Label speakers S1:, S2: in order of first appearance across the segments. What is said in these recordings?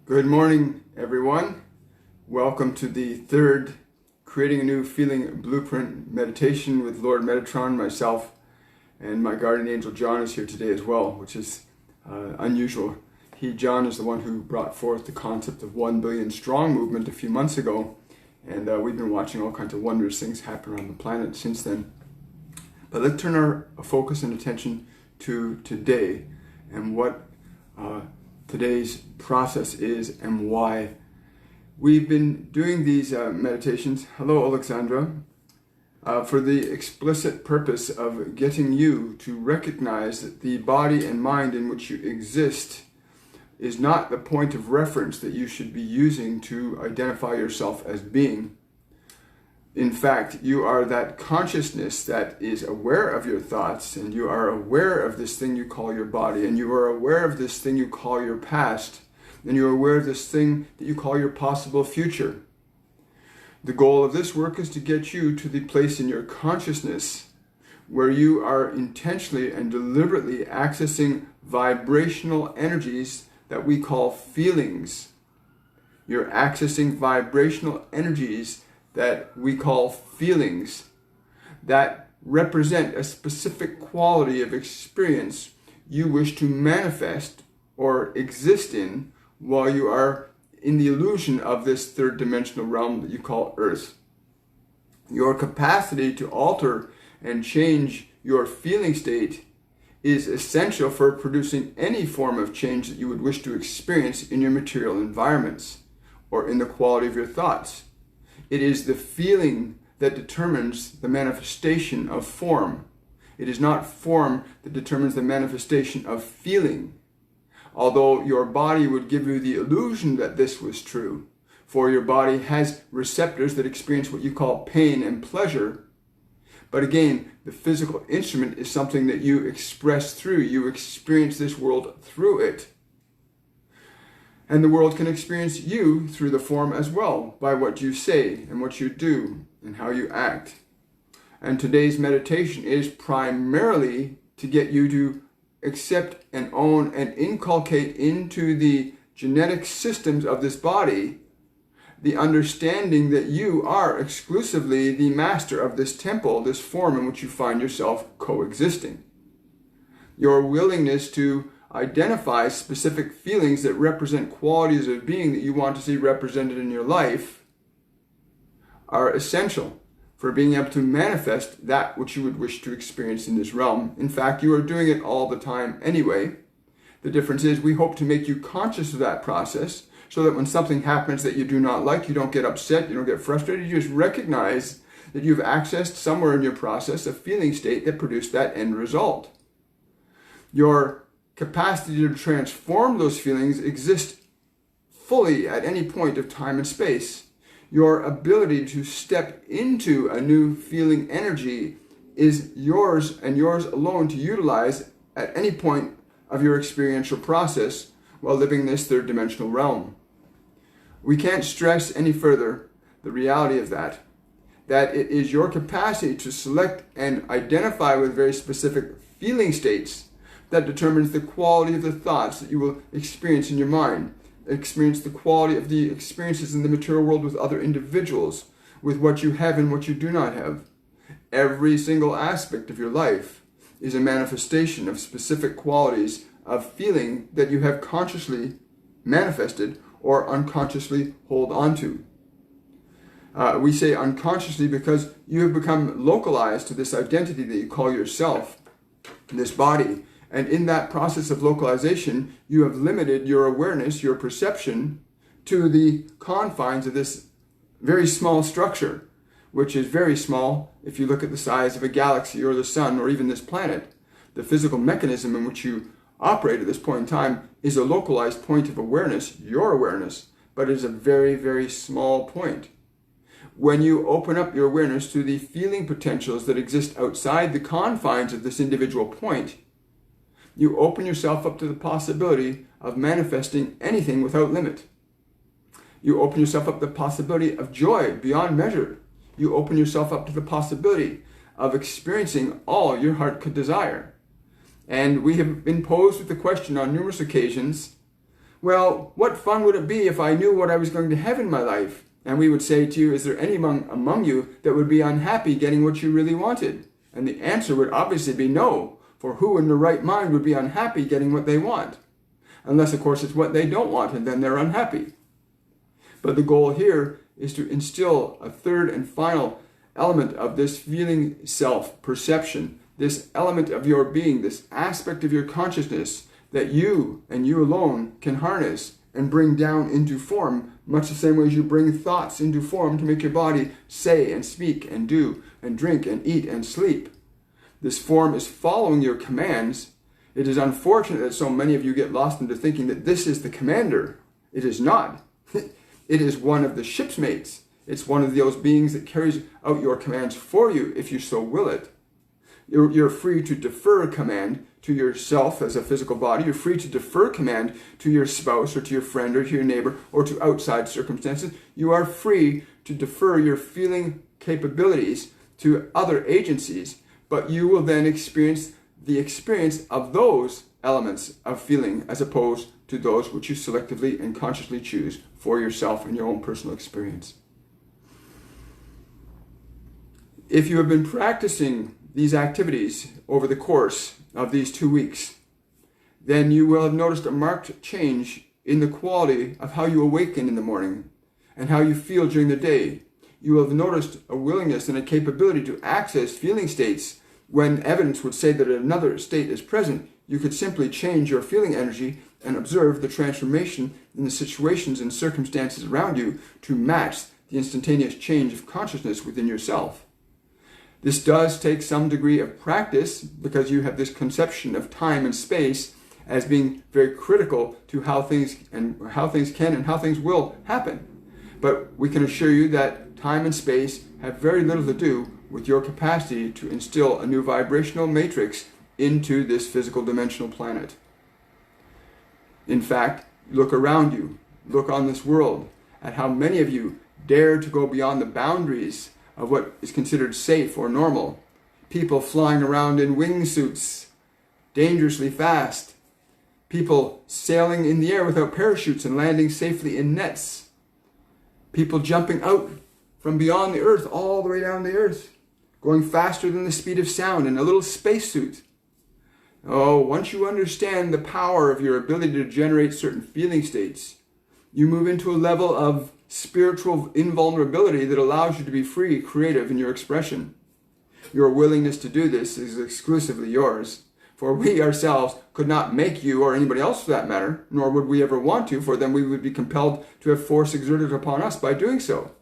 S1: Good morning, everyone. Welcome to the third Creating a New Feeling Blueprint meditation with Lord Metatron. Myself and my guardian angel John is here today as well, which is unusual. John, is the one who brought forth the concept of 1 billion strong movement a few months ago, and we've been watching all kinds of wondrous things happen around the planet since then. But let's turn our focus and attention to today and what today's process is and why. We've been doing these meditations, hello Alexandra, for the explicit purpose of getting you to recognize that the body and mind in which you exist is not the point of reference that you should be using to identify yourself as being. In fact, you are that consciousness that is aware of your thoughts, and you are aware of this thing you call your body, and you are aware of this thing you call your past, and you are aware of this thing that you call your possible future. The goal of this work is to get you to the place in your consciousness where you are intentionally and deliberately accessing vibrational energies that we call feelings. You're accessing vibrational energies that we call feelings that represent a specific quality of experience you wish to manifest or exist in while you are in the illusion of this third dimensional realm that you call Earth. Your capacity to alter and change your feeling state is essential for producing any form of change that you would wish to experience in your material environments or in the quality of your thoughts. It is the feeling that determines the manifestation of form. It is not form that determines the manifestation of feeling. Although your body would give you the illusion that this was true, for your body has receptors that experience what you call pain and pleasure. But again, the physical instrument is something that you express through. You experience this world through it. And the world can experience you through the form as well, by what you say and what you do and how you act. And today's meditation is primarily to get you to accept and own and inculcate into the genetic systems of this body the understanding that you are exclusively the master of this temple, this form in which you find yourself coexisting. Your willingness to identify specific feelings that represent qualities of being that you want to see represented in your life are essential for being able to manifest that which you would wish to experience in this realm. In fact, you are doing it all the time anyway. The difference is we hope to make you conscious of that process so that when something happens that you do not like, you don't get upset, you don't get frustrated, you just recognize that you've accessed somewhere in your process a feeling state that produced that end result. Your capacity to transform those feelings exists fully at any point of time and space. Your ability to step into a new feeling energy is yours and yours alone to utilize at any point of your experiential process while living this third dimensional realm. We can't stress any further the reality of that it is your capacity to select and identify with very specific feeling states that determines the quality of the thoughts that you will experience in your mind, experience the quality of the experiences in the material world with other individuals, with what you have and what you do not have. Every single aspect of your life is a manifestation of specific qualities of feeling that you have consciously manifested or unconsciously hold on to. We say unconsciously because you have become localized to this identity that you call yourself, this body. And in that process of localization, you have limited your awareness, your perception, to the confines of this very small structure, which is very small if you look at the size of a galaxy or the sun or even this planet. The physical mechanism in which you operate at this point in time is a localized point of awareness, your awareness, but it is a very, very small point. When you open up your awareness to the feeling potentials that exist outside the confines of this individual point, you open yourself up to the possibility of manifesting anything without limit. You open yourself up to the possibility of joy beyond measure. You open yourself up to the possibility of experiencing all your heart could desire. And we have been posed with the question on numerous occasions, well, what fun would it be if I knew what I was going to have in my life? And we would say to you, is there any among you that would be unhappy getting what you really wanted? And the answer would obviously be no, for who in their right mind would be unhappy getting what they want? Unless, of course, it's what they don't want, and then they're unhappy. But the goal here is to instill a third and final element of this feeling self, perception, this element of your being, this aspect of your consciousness that you and you alone can harness and bring down into form, much the same way as you bring thoughts into form to make your body say and speak and do and drink and eat and sleep. This form is following your commands. It is unfortunate that so many of you get lost into thinking that this is the commander. It is not. It is one of the ship's mates. It's one of those beings that carries out your commands for you if you so will it. You're free to defer command to yourself as a physical body. You're free to defer command to your spouse or to your friend or to your neighbor or to outside circumstances. You are free to defer your feeling capabilities to other agencies, but you will then experience the experience of those elements of feeling as opposed to those which you selectively and consciously choose for yourself and your own personal experience. If you have been practicing these activities over the course of these 2 weeks, then you will have noticed a marked change in the quality of how you awaken in the morning and how you feel during the day. You will have noticed a willingness and a capability to access feeling states when evidence would say that another state is present. You could simply change your feeling energy and observe the transformation in the situations and circumstances around you to match the instantaneous change of consciousness within yourself. This does take some degree of practice because you have this conception of time and space as being very critical to how things can and how things will happen. But we can assure you that time and space have very little to do with your capacity to instill a new vibrational matrix into this physical dimensional planet. In fact, look around you, look on this world at how many of you dare to go beyond the boundaries of what is considered safe or normal. People flying around in wingsuits, dangerously fast. People sailing in the air without parachutes and landing safely in nets. People jumping out from beyond the earth all the way down the earth, going faster than the speed of sound in a little spacesuit. Oh, once you understand the power of your ability to generate certain feeling states, you move into a level of spiritual invulnerability that allows you to be free, creative in your expression. Your willingness to do this is exclusively yours, for we ourselves could not make you or anybody else for that matter, nor would we ever want to, for then we would be compelled to have force exerted upon us by doing so.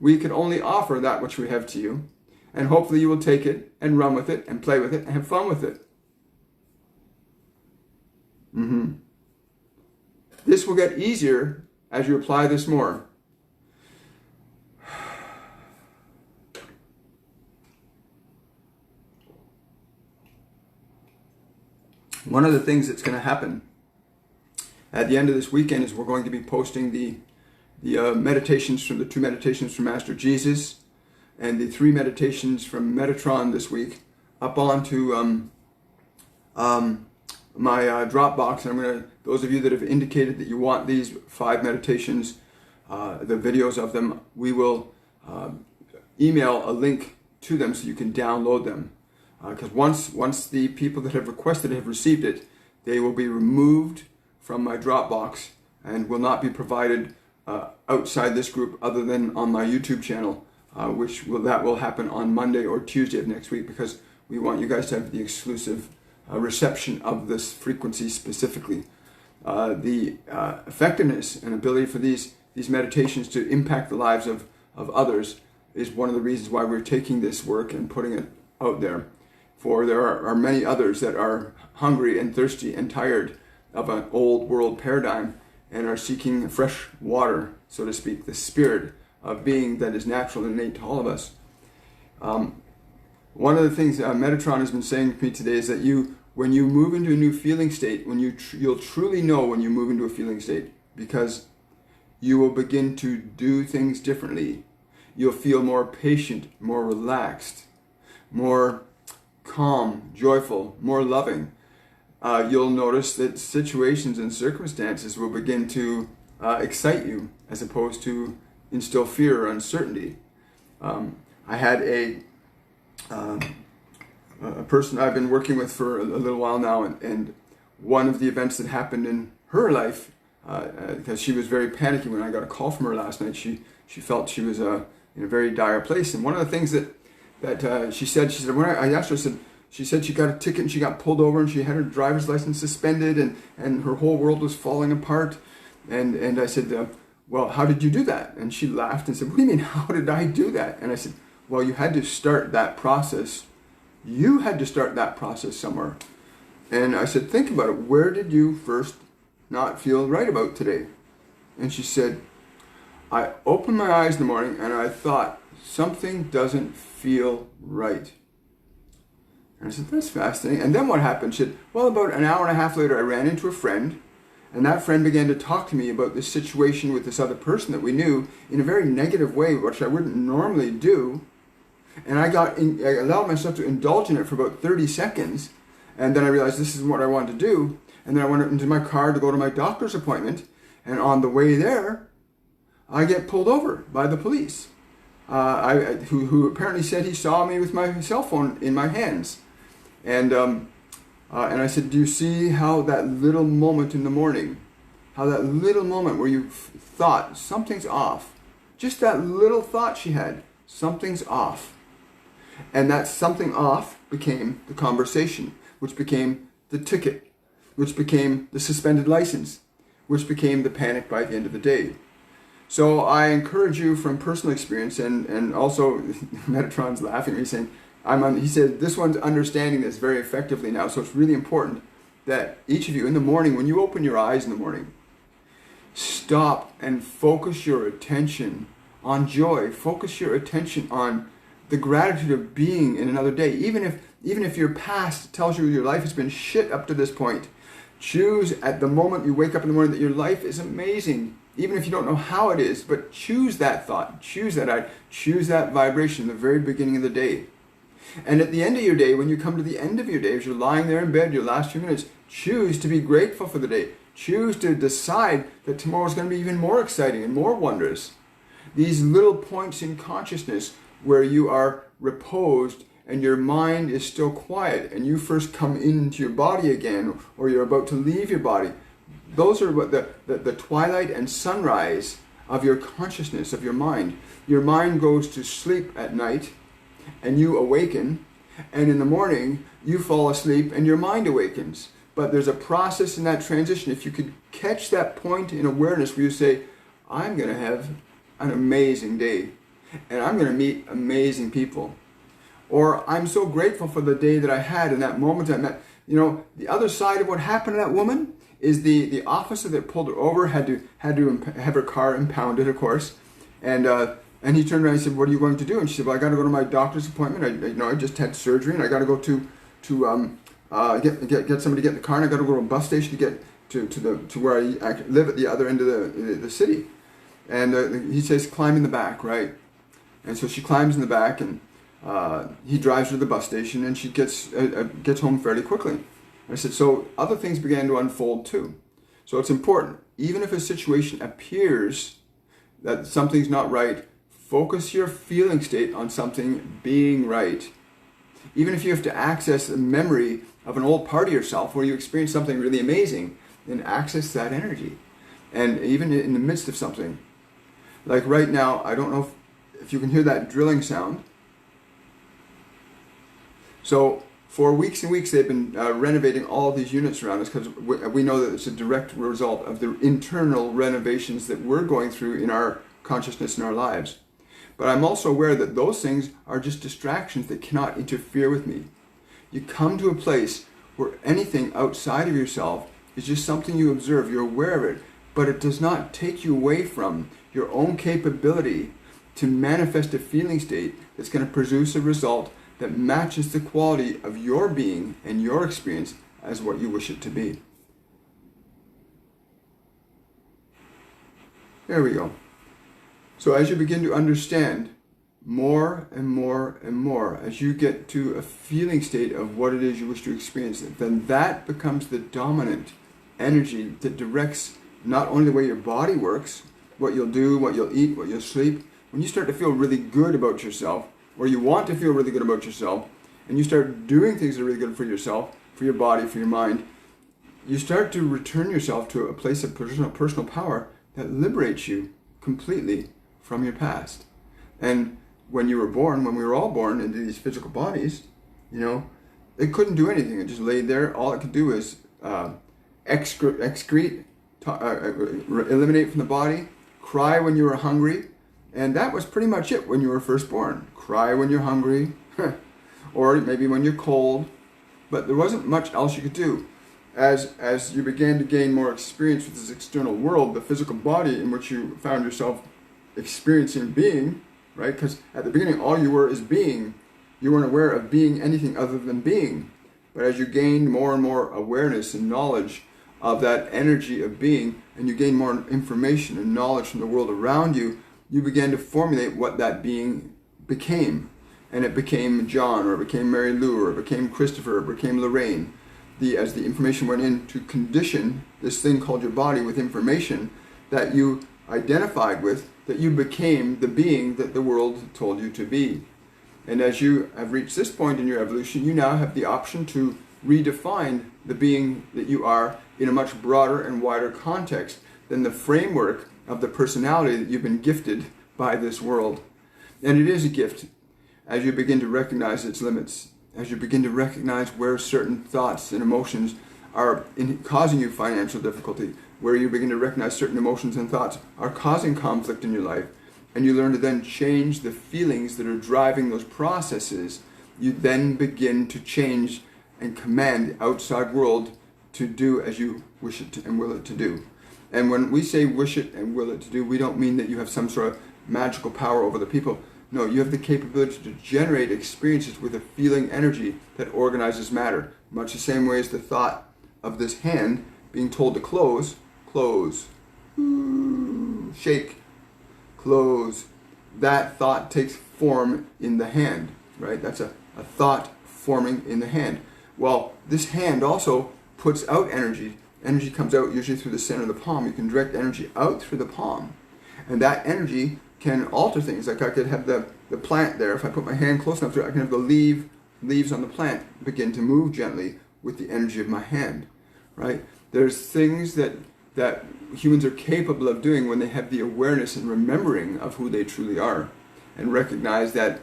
S1: We can only offer that which we have to you, and hopefully you will take it and run with it and play with it and have fun with it. This will get easier as you apply this more. One of the things that's going to happen at the end of this weekend is we're going to be posting the meditations from the 2 meditations from Master Jesus and the 3 meditations from Metatron this week up onto my Dropbox. And those of you that have indicated that you want these 5 meditations, the videos of them, we will email a link to them so you can download them. Because once the people that have requested it have received it, they will be removed from my Dropbox and will not be provided outside this group other than on my YouTube channel, that will happen on Monday or Tuesday of next week, because we want you guys to have the exclusive reception of this frequency specifically. The effectiveness and ability for these meditations to impact the lives of others is one of the reasons why we're taking this work and putting it out there. For there are many others that are hungry and thirsty and tired of an old world paradigm and are seeking fresh water, so to speak, the spirit of being that is natural and innate to all of us. One of the things Metatron has been saying to me today is that when you move into a new feeling state, you'll truly know when you move into a feeling state, because you will begin to do things differently. You'll feel more patient, more relaxed, more calm, joyful, more loving. you'll notice that situations and circumstances will begin to excite you as opposed to instill fear or uncertainty. I had a person I've been working with for a little while now, and one of the events that happened in her life, because she was very panicky when I got a call from her last night. She felt she was in a very dire place, and one of the things that she said when I asked her, she said she got a ticket and she got pulled over and she had her driver's license suspended and her whole world was falling apart, and I said, well, how did you do that? And she laughed and said, what do you mean, how did I do that? And I said, well, you had to start that process. You had to start that process somewhere. And I said, think about it. Where did you first not feel right about today? And she said, I opened my eyes in the morning and I thought, something doesn't feel right. And I said, that's fascinating. And then what happened? She said, well, about an hour and a half later, I ran into a friend, and that friend began to talk to me about this situation with this other person that we knew in a very negative way, which I wouldn't normally do. And I allowed myself to indulge in it for about 30 seconds. And then I realized this is what I wanted to do. And then I went into my car to go to my doctor's appointment. And on the way there, I get pulled over by the police, who apparently said he saw me with my cell phone in my hands. And I said, do you see how that little moment in the morning, how that little moment where you thought something's off, just that little thought she had, something's off. And that something off became the conversation, which became the ticket, which became the suspended license, which became the panic by the end of the day. So I encourage you from personal experience, and also Metatron's laughing. He's saying, he said, this one's understanding this very effectively now. So it's really important that each of you in the morning, when you open your eyes in the morning, stop and focus your attention on joy. Focus your attention on the gratitude of being in another day. Even if your past tells you your life has been shit up to this point, choose at the moment you wake up in the morning that your life is amazing. Even if you don't know how it is, but choose that thought, choose that vibration at the very beginning of the day. And at the end of your day, when you come to the end of your day, as you're lying there in bed, your last few minutes, choose to be grateful for the day. Choose to decide that tomorrow is going to be even more exciting and more wondrous. These little points in consciousness where you are reposed and your mind is still quiet and you first come into your body again, or you're about to leave your body. Those are what the twilight and sunrise of your consciousness, of your mind. Your mind goes to sleep at night and you awaken, and in the morning you fall asleep and your mind awakens. But there's a process in that transition. If you could catch that point in awareness where you say, I'm going to have an amazing day and I'm going to meet amazing people, or I'm so grateful for the day that I had in that moment I met. You know, the other side of what happened to that woman is the officer that pulled her over had to have her car impounded, of course, and he turned around and said, what are you going to do? And she said, well, I got to go to my doctor's appointment. I just had surgery and I got to go to get somebody to get in the car, and I got to go to a bus station to get to where I live at the other end of the city. And he says, climb in the back, right? And so she climbs in the back, and he drives her to the bus station, and she gets home fairly quickly. And I said, so other things began to unfold too. So it's important, even if a situation appears that something's not right, focus your feeling state on something being right. Even if you have to access a memory of an old part of yourself where you experienced something really amazing, then access that energy. And even in the midst of something, like right now, I don't know if you can hear that drilling sound. So for weeks and weeks, they've been renovating all these units around us, because we know that it's a direct result of the internal renovations that we're going through in our consciousness in our lives. But I'm also aware that those things are just distractions that cannot interfere with me. You come to a place where anything outside of yourself is just something you observe, you're aware of it, but it does not take you away from your own capability to manifest a feeling state that's going to produce a result that matches the quality of your being and your experience as what you wish it to be. There we go. So as you begin to understand more and more and more, as you get to a feeling state of what it is you wish to experience, then that becomes the dominant energy that directs not only the way your body works, what you'll do, what you'll eat, what you'll sleep. When you start to feel really good about yourself, or you want to feel really good about yourself, and you start doing things that are really good for yourself, for your body, for your mind, you start to return yourself to a place of personal power that liberates you completely from your past. And when you were born, when we were all born into these physical bodies, it couldn't do anything. It just laid there. All it could do is excrete, eliminate from the body, cry when you were hungry, and that was pretty much it when you were first born. Cry when you're hungry, or maybe when you're cold, but there wasn't much else you could do. As you began to gain more experience with this external world, the physical body in which you found yourself experiencing being, right? Because at the beginning, all you were is being. You weren't aware of being anything other than being. But as you gained more and more awareness and knowledge of that energy of being, and you gained more information and knowledge from the world around you, you began to formulate what that being became. And it became John, or it became Mary Lou, or it became Christopher, or it became Lorraine. As the information went in to condition this thing called your body with information that you identified with, that you became the being that the world told you to be. And as you have reached this point in your evolution, you now have the option to redefine the being that you are in a much broader and wider context than the framework of the personality that you've been gifted by this world. And it is a gift as you begin to recognize its limits, as you begin to recognize where certain thoughts and emotions are causing you financial difficulty, where you begin to recognize certain emotions and thoughts are causing conflict in your life, and you learn to then change the feelings that are driving those processes, you then begin to change and command the outside world to do as you wish it to and will it to do. And when we say wish it and will it to do, we don't mean that you have some sort of magical power over the people. No, you have the capability to generate experiences with a feeling energy that organizes matter. Much the same way as the thought of this hand being told to close, close, shake, close. That thought takes form in the hand, right? That's a thought forming in the hand. Well, this hand also puts out energy. Energy comes out usually through the center of the palm. You can direct energy out through the palm. And that energy can alter things. Like I could have the plant there. If I put my hand close enough to it, I can have the leaves on the plant begin to move gently with the energy of my hand, right? There's things that humans are capable of doing when they have the awareness and remembering of who they truly are and recognize that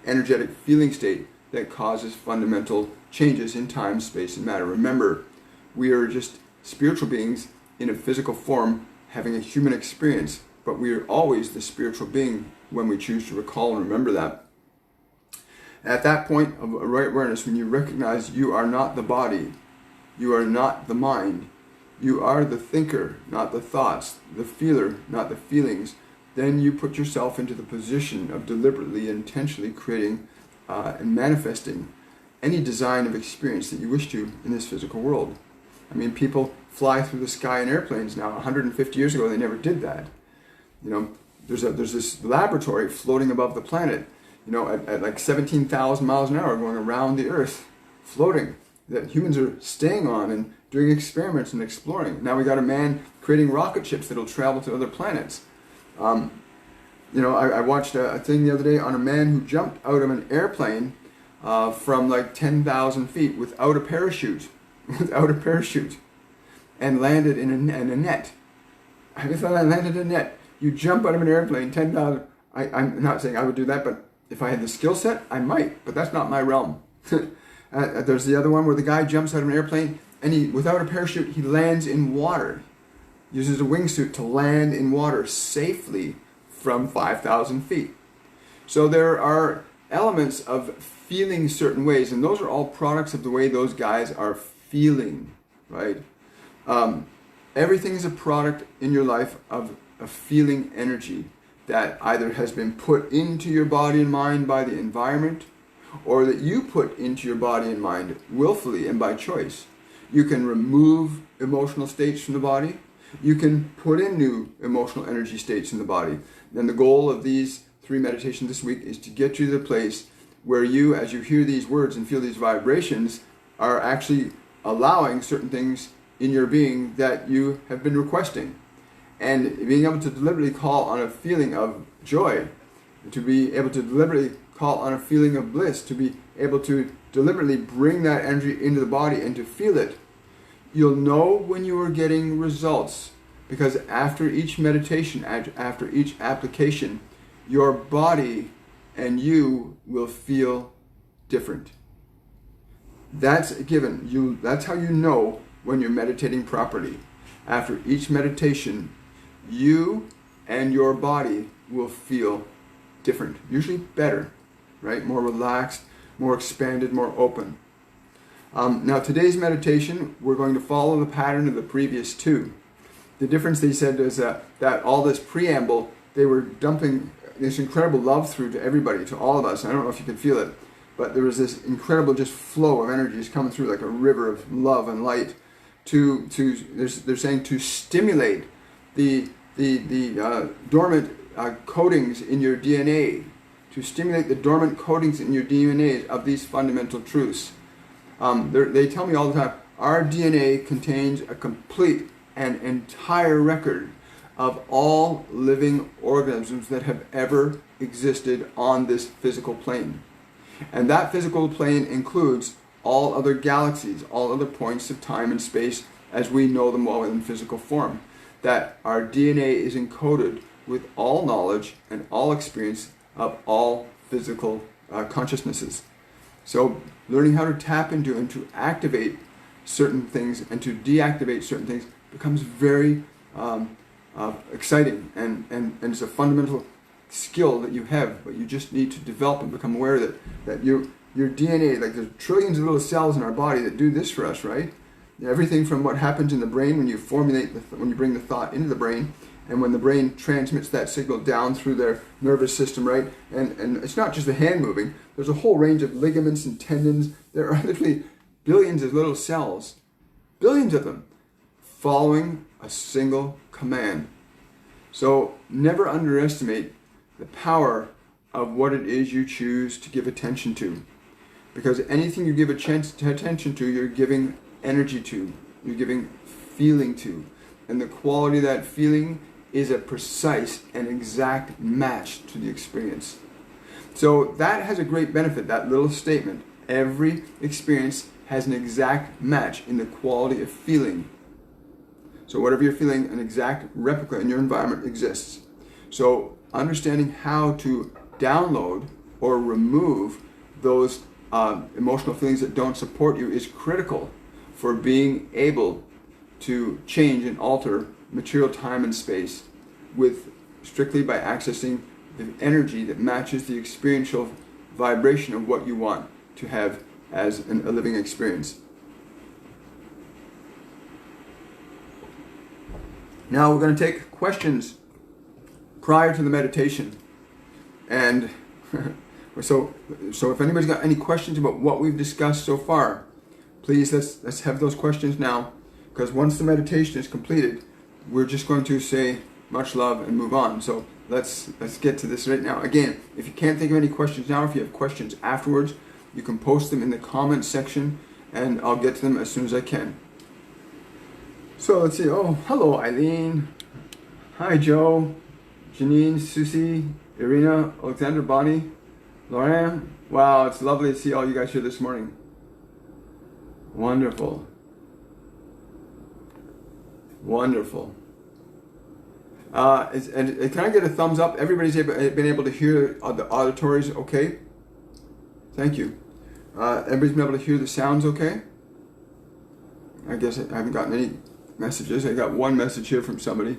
S1: energetic feeling state that causes fundamental changes in time, space, and matter. Remember, we are just spiritual beings in a physical form having a human experience, but we are always the spiritual being when we choose to recall and remember that. At that point of right awareness, when you recognize you are not the body, you are not the mind, you are the thinker, not the thoughts, the feeler, not the feelings, then you put yourself into the position of deliberately and intentionally creating and manifesting any design of experience that you wish to in this physical world. I mean, people fly through the sky in airplanes now. 150 years ago, they never did that. There's this laboratory floating above the planet, at like 17,000 miles an hour going around the Earth, floating, that humans are staying on and doing experiments and exploring. Now we got a man creating rocket ships that'll travel to other planets. I watched a thing the other day on a man who jumped out of an airplane from like 10,000 feet without a parachute, and landed in a net. I thought I landed in a net. You jump out of an airplane, 10,000. I'm not saying I would do that, but if I had the skill set, I might, but that's not my realm. There's the other one where the guy jumps out of an airplane and without a parachute, he lands in water. Uses a wingsuit to land in water safely from 5,000 feet. So there are elements of feeling certain ways, and those are all products of the way those guys are feeling, right? Everything is a product in your life of a feeling energy that either has been put into your body and mind by the environment, or that you put into your body and mind willfully and by choice. You can remove emotional states from the body. You can put in new emotional energy states in the body. And the goal of these 3 meditations this week is to get you to the place where you, as you hear these words and feel these vibrations, are actually allowing certain things in your being that you have been requesting. And being able to deliberately call on a feeling of joy, to be able to deliberately call on a feeling of bliss, to be able to deliberately bring that energy into the body and to feel it. You'll know when you are getting results, because after each meditation, after each application, your body and you will feel different. That's a given. That's how you know when you're meditating properly. After each meditation, you and your body will feel different, usually better, right? More relaxed, more expanded, more open. Now today's meditation, we're going to follow the pattern of the previous 2. The difference, they said, is that all this preamble, they were dumping this incredible love through to everybody, to all of us. I don't know if you can feel it, but there was this incredible just flow of energies coming through like a river of love and light they're saying to stimulate the dormant coatings in your DNA, to stimulate the dormant coatings in your DNA of these fundamental truths. They tell me all the time, our DNA contains a complete and entire record of all living organisms that have ever existed on this physical plane. And that physical plane includes all other galaxies, all other points of time and space as we know them well in physical form. That our DNA is encoded with all knowledge and all experience of all physical consciousnesses. So learning how to tap into and to activate certain things and to deactivate certain things becomes very exciting, and it's a fundamental skill that you have, but you just need to develop and become aware that your DNA, like there's trillions of little cells in our body that do this for us, right? Everything from what happens in the brain when you when you bring the thought into the brain, and when the brain transmits that signal down through their nervous system, right? And it's not just the hand moving. There's a whole range of ligaments and tendons. There are literally billions of little cells, billions of them, following a single command. So never underestimate the power of what it is you choose to give attention to. Because anything you give attention to, you're giving energy to, you're giving feeling to. And the quality of that feeling is a precise and exact match to the experience. So that has a great benefit, that little statement. Every experience has an exact match in the quality of feeling. So whatever you're feeling, an exact replica in your environment exists. So understanding how to download or remove those emotional feelings that don't support you is critical for being able to change and alter material time and space strictly by accessing the energy that matches the experiential vibration of what you want to have as a living experience. Now we're going to take questions prior to the meditation. And so if anybody's got any questions about what we've discussed so far, please let's have those questions now, because once the meditation is completed, we're just going to say much love and move on. So let's get to this right now. Again, if you can't think of any questions now, if you have questions afterwards, you can post them in the comments section and I'll get to them as soon as I can. So let's see. Oh, hello Eileen. Hi Joe, Janine, Susie, Irina, Alexander, Bonnie, Lauren. Wow, it's lovely to see all you guys here this morning. Wonderful. Wonderful. And can I get a thumbs up? Everybody's been able to hear the auditories okay? Thank you. Everybody's been able to hear the sounds okay? I guess I haven't gotten any messages. I got one message here from somebody.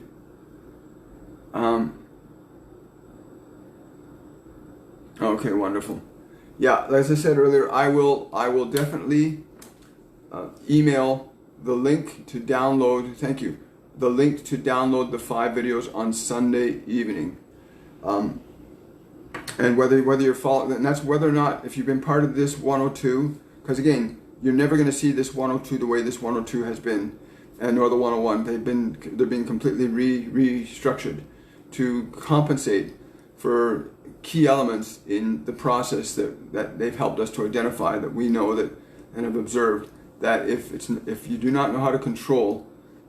S1: Okay, wonderful. Yeah, as I said earlier, I will definitely email the link to download. Thank you. The link to download the 5 videos on Sunday evening. And whether you're following, and that's whether or not, if you've been part of this 102, because again, you're never going to see this 102 the way this 102 has been, and nor the 101. They're being completely restructured to compensate for key elements in the process that they've helped us to identify, that we know that and have observed, that if you do not know how to control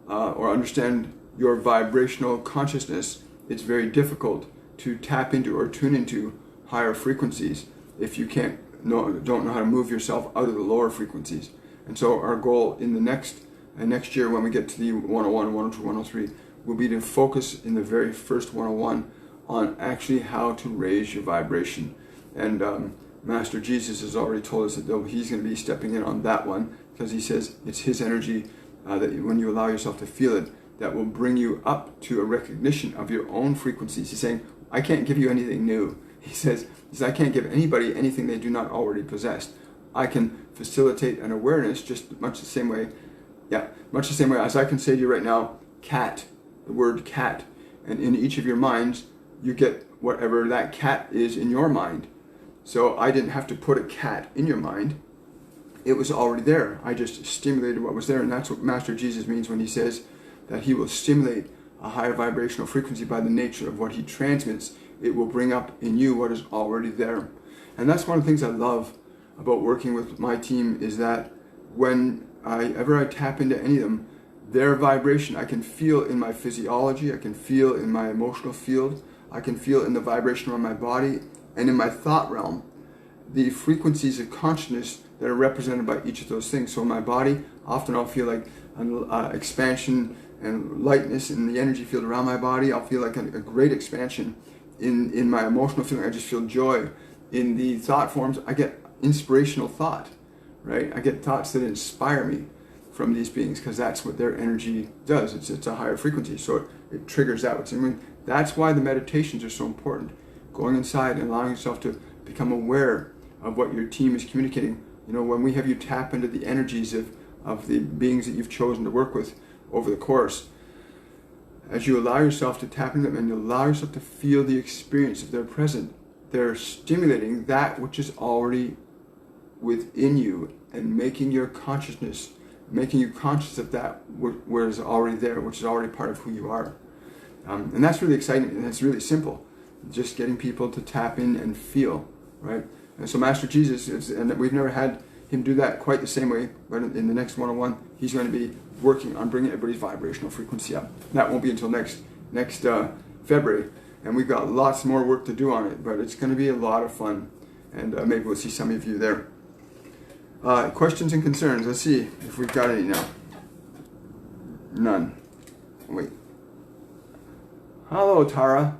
S1: or understand your vibrational consciousness, it's very difficult to tap into or tune into higher frequencies if you don't know how to move yourself out of the lower frequencies. And so our goal in the next year, when we get to the 101, 102, 103, will be to focus in the very first 101 on actually how to raise your vibration. And Master Jesus has already told us that he's going to be stepping in on that one, because he says it's his energy that when you allow yourself to feel it, that will bring you up to a recognition of your own frequencies. He's saying, I can't give you anything new. He says, I can't give anybody anything they do not already possess. I can facilitate an awareness just much the same way as I can say to you right now, cat, the word cat. And in each of your minds, you get whatever that cat is in your mind. So I didn't have to put a cat in your mind. It was already there. I just stimulated what was there. And that's what Master Jesus means when he says that he will stimulate a higher vibrational frequency by the nature of what he transmits. It will bring up in you what is already there. And that's one of the things I love about working with my team, is that whenever I tap into any of them, their vibration I can feel in my physiology, I can feel in my emotional field, I can feel in the vibration around my body, and in my thought realm, the frequencies of consciousness that are represented by each of those things. So in my body, often I'll feel like an expansion and lightness in the energy field around my body. I'll feel like a great expansion in my emotional feeling. I just feel joy. In the thought forms, I get inspirational thought, right? I get thoughts that inspire me from these beings, because that's what their energy does. It's a higher frequency, so it triggers that. That's why the meditations are so important. Going inside and allowing yourself to become aware of what your team is communicating. You know, when we have you tap into the energies of the beings that you've chosen to work with over the course, as you allow yourself to tap into them and you allow yourself to feel the experience of their presence, they're stimulating that which is already within you and making you conscious of that where is already there, which is already part of who you are. And that's really exciting, and it's really simple. Just getting people to tap in and feel, right? And so Master Jesus, and we've never had him do that quite the same way, but in the next 101, he's going to be working on bringing everybody's vibrational frequency up. That won't be until next February, and we've got lots more work to do on it, but it's going to be a lot of fun, and maybe we'll see some of you there. Questions and concerns. Let's see if we've got any now. None. Wait. Hello, Tara.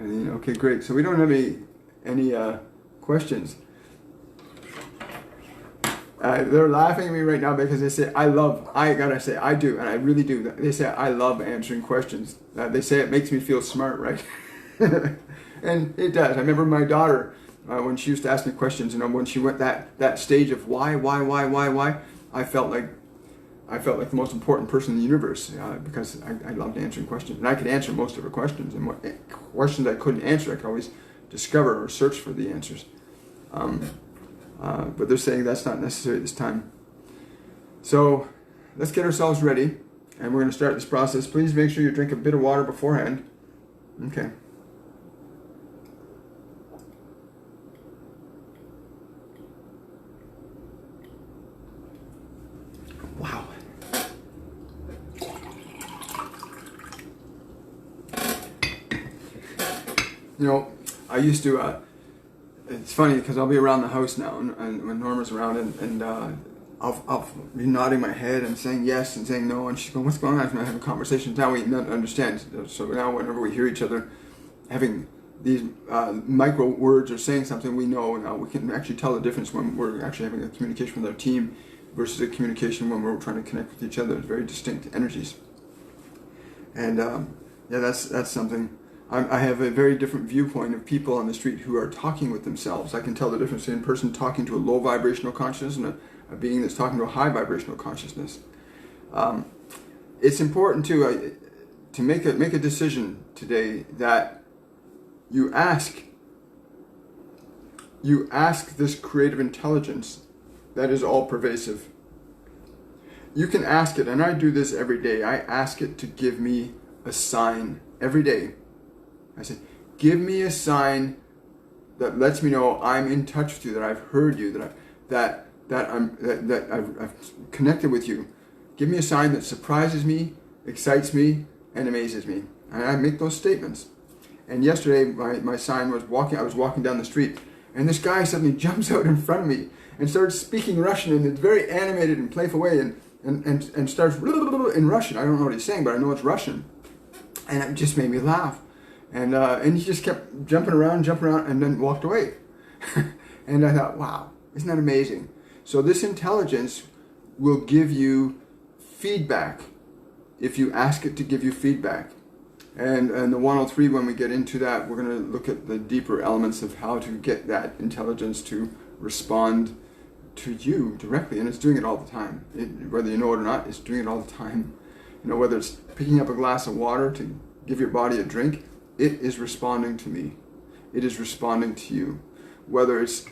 S1: Okay, great. So we don't have any questions. They're laughing at me right now because they say, I gotta say, I do, and I really do. They say, I love answering questions. They say it makes me feel smart, right? And it does. I remember my daughter, when she used to ask me questions, when she went that stage of why, I felt like the most important person in the universe, because I loved answering questions. And I could answer most of her questions. And questions I couldn't answer, I could always discover or search for the answers. But they're saying that's not necessary this time. So let's get ourselves ready. And we're going to start this process. Please make sure you drink a bit of water beforehand. Okay. Wow. I used to, it's funny because I'll be around the house now, and when Norma's around, and I'll be nodding my head and saying yes and saying no, and she's going, what's going on? And I have a conversation. Now we understand. So now whenever we hear each other having these micro words or saying something, we know now. We can actually tell the difference when we're actually having a communication with our team versus a communication when we're trying to connect with each other. It's very distinct energies. And that's something. I have a very different viewpoint of people on the street who are talking with themselves. I can tell the difference in a person talking to a low vibrational consciousness and a being that's talking to a high vibrational consciousness. It's important to make a decision today that you ask this creative intelligence that is all pervasive. You can ask it, and I do this every day. I ask it to give me a sign every day I say, give me a sign that lets me know I'm in touch with you, that I've heard you, that I've connected with you. Give me a sign that surprises me, excites me, and amazes me. And I make those statements. And yesterday, my sign was I was walking down the street, and this guy suddenly jumps out in front of me and starts speaking Russian in a very animated and playful way, and starts in Russian. I don't know what he's saying, but I know it's Russian. And it just made me laugh. And he just kept jumping around, and then walked away. And I thought, wow, isn't that amazing? So this intelligence will give you feedback if you ask it to give you feedback. And the 103, when we get into that, we're going to look at the deeper elements of how to get that intelligence to respond to you directly. And it's doing it all the time. Whether you know it or not, it's doing it all the time. You know, whether it's picking up a glass of water to give your body a drink, it is responding to me. It is responding to you. Whether it's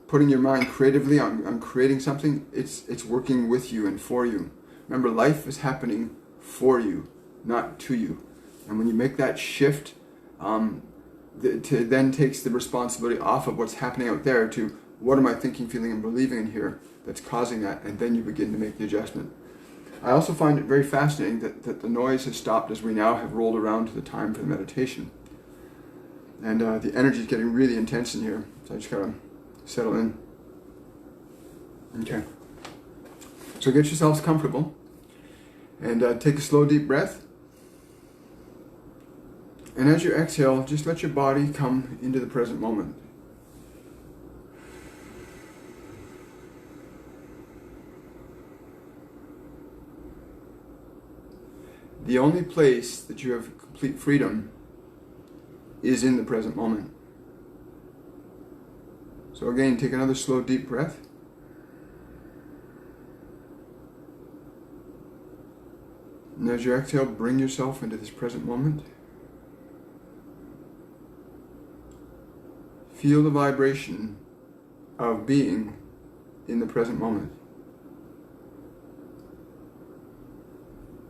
S1: putting your mind creatively on creating something, it's working with you and for you. Remember, life is happening for you, not to you. And when you make that shift, it then takes the responsibility off of what's happening out there to what am I thinking, feeling, and believing in here that's causing that, and then you begin to make the adjustment. I also find it very fascinating that the noise has stopped as we now have rolled around to the time for the meditation. And the energy is getting really intense in here, so I just gotta settle in. Okay. So get yourselves comfortable, and take a slow, deep breath. And as you exhale, just let your body come into the present moment. The only place that you have complete freedom is in the present moment. So again, take another slow, deep breath. And as you exhale, bring yourself into this present moment. Feel the vibration of being in the present moment.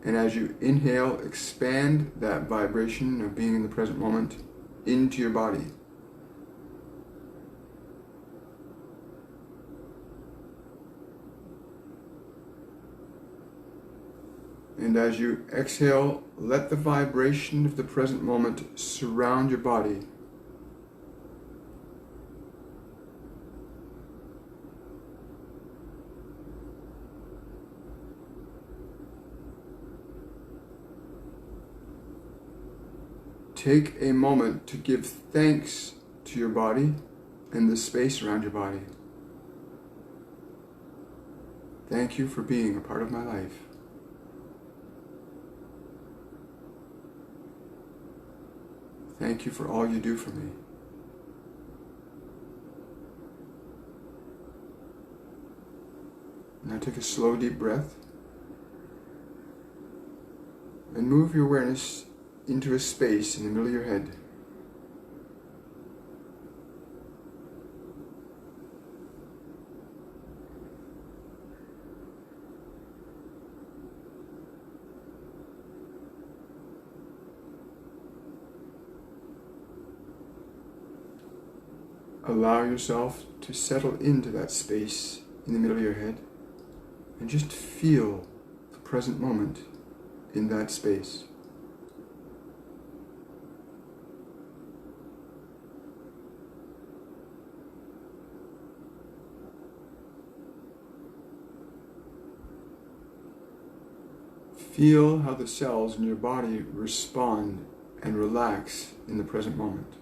S1: And as you inhale, expand that vibration of being in the present moment into your body. And as you exhale, let the vibration of the present moment surround your body. Take a moment to give thanks to your body and the space around your body. Thank you for being a part of my life. Thank you for all you do for me. Now take a slow, deep breath and move your awareness into a space in the middle of your head. Allow yourself to settle into that space in the middle of your head and just feel the present moment in that space. Feel how the cells in your body respond and relax in the present moment.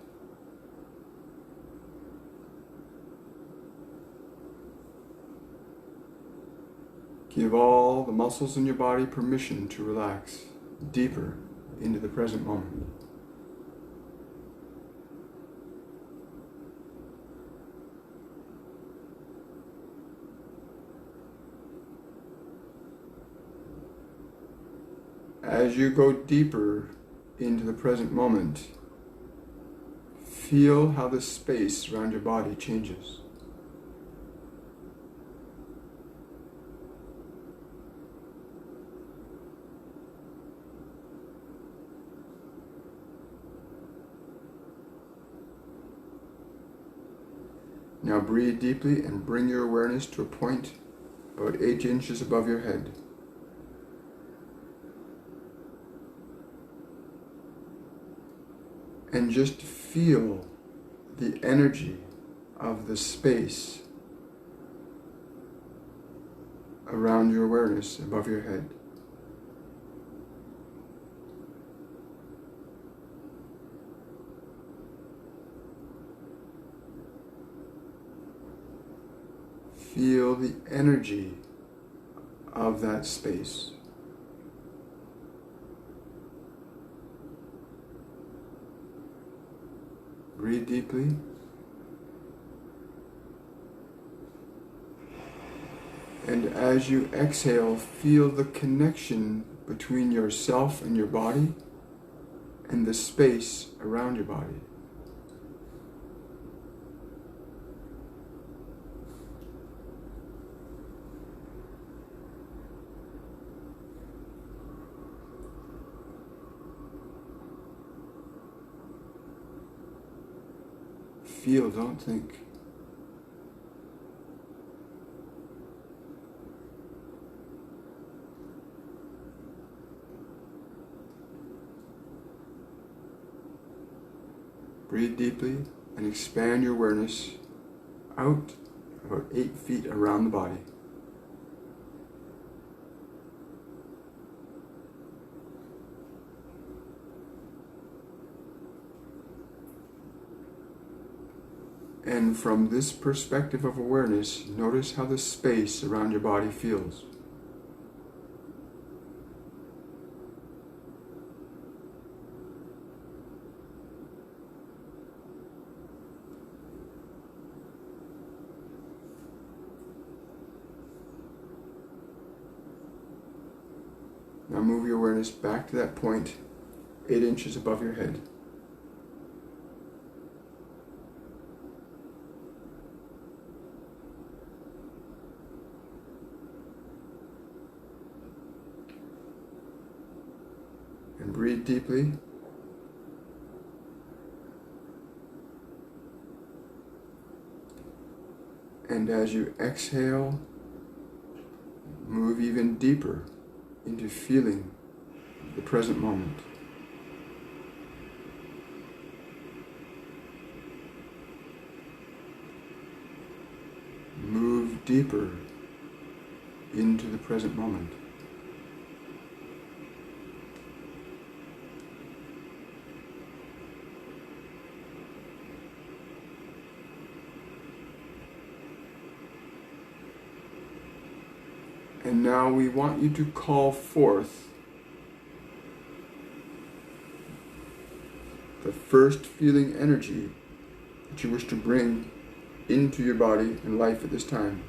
S1: Give all the muscles in your body permission to relax deeper into the present moment. As you go deeper into the present moment, feel how the space around your body changes. Now breathe deeply and bring your awareness to a point about 8 inches above your head. And just feel the energy of the space around your awareness above your head. Feel the energy of that space. Breathe deeply. And as you exhale, feel the connection between yourself and your body and the space around your body. Feel, don't think. Breathe deeply and expand your awareness out about 8 feet around the body. And from this perspective of awareness, notice how the space around your body feels. Now move your awareness back to that point 8 inches above your head. And breathe deeply. And as you exhale, move even deeper into feeling the present moment. Move deeper into the present moment. And now we want you to call forth the first feeling energy that you wish to bring into your body and life at this time.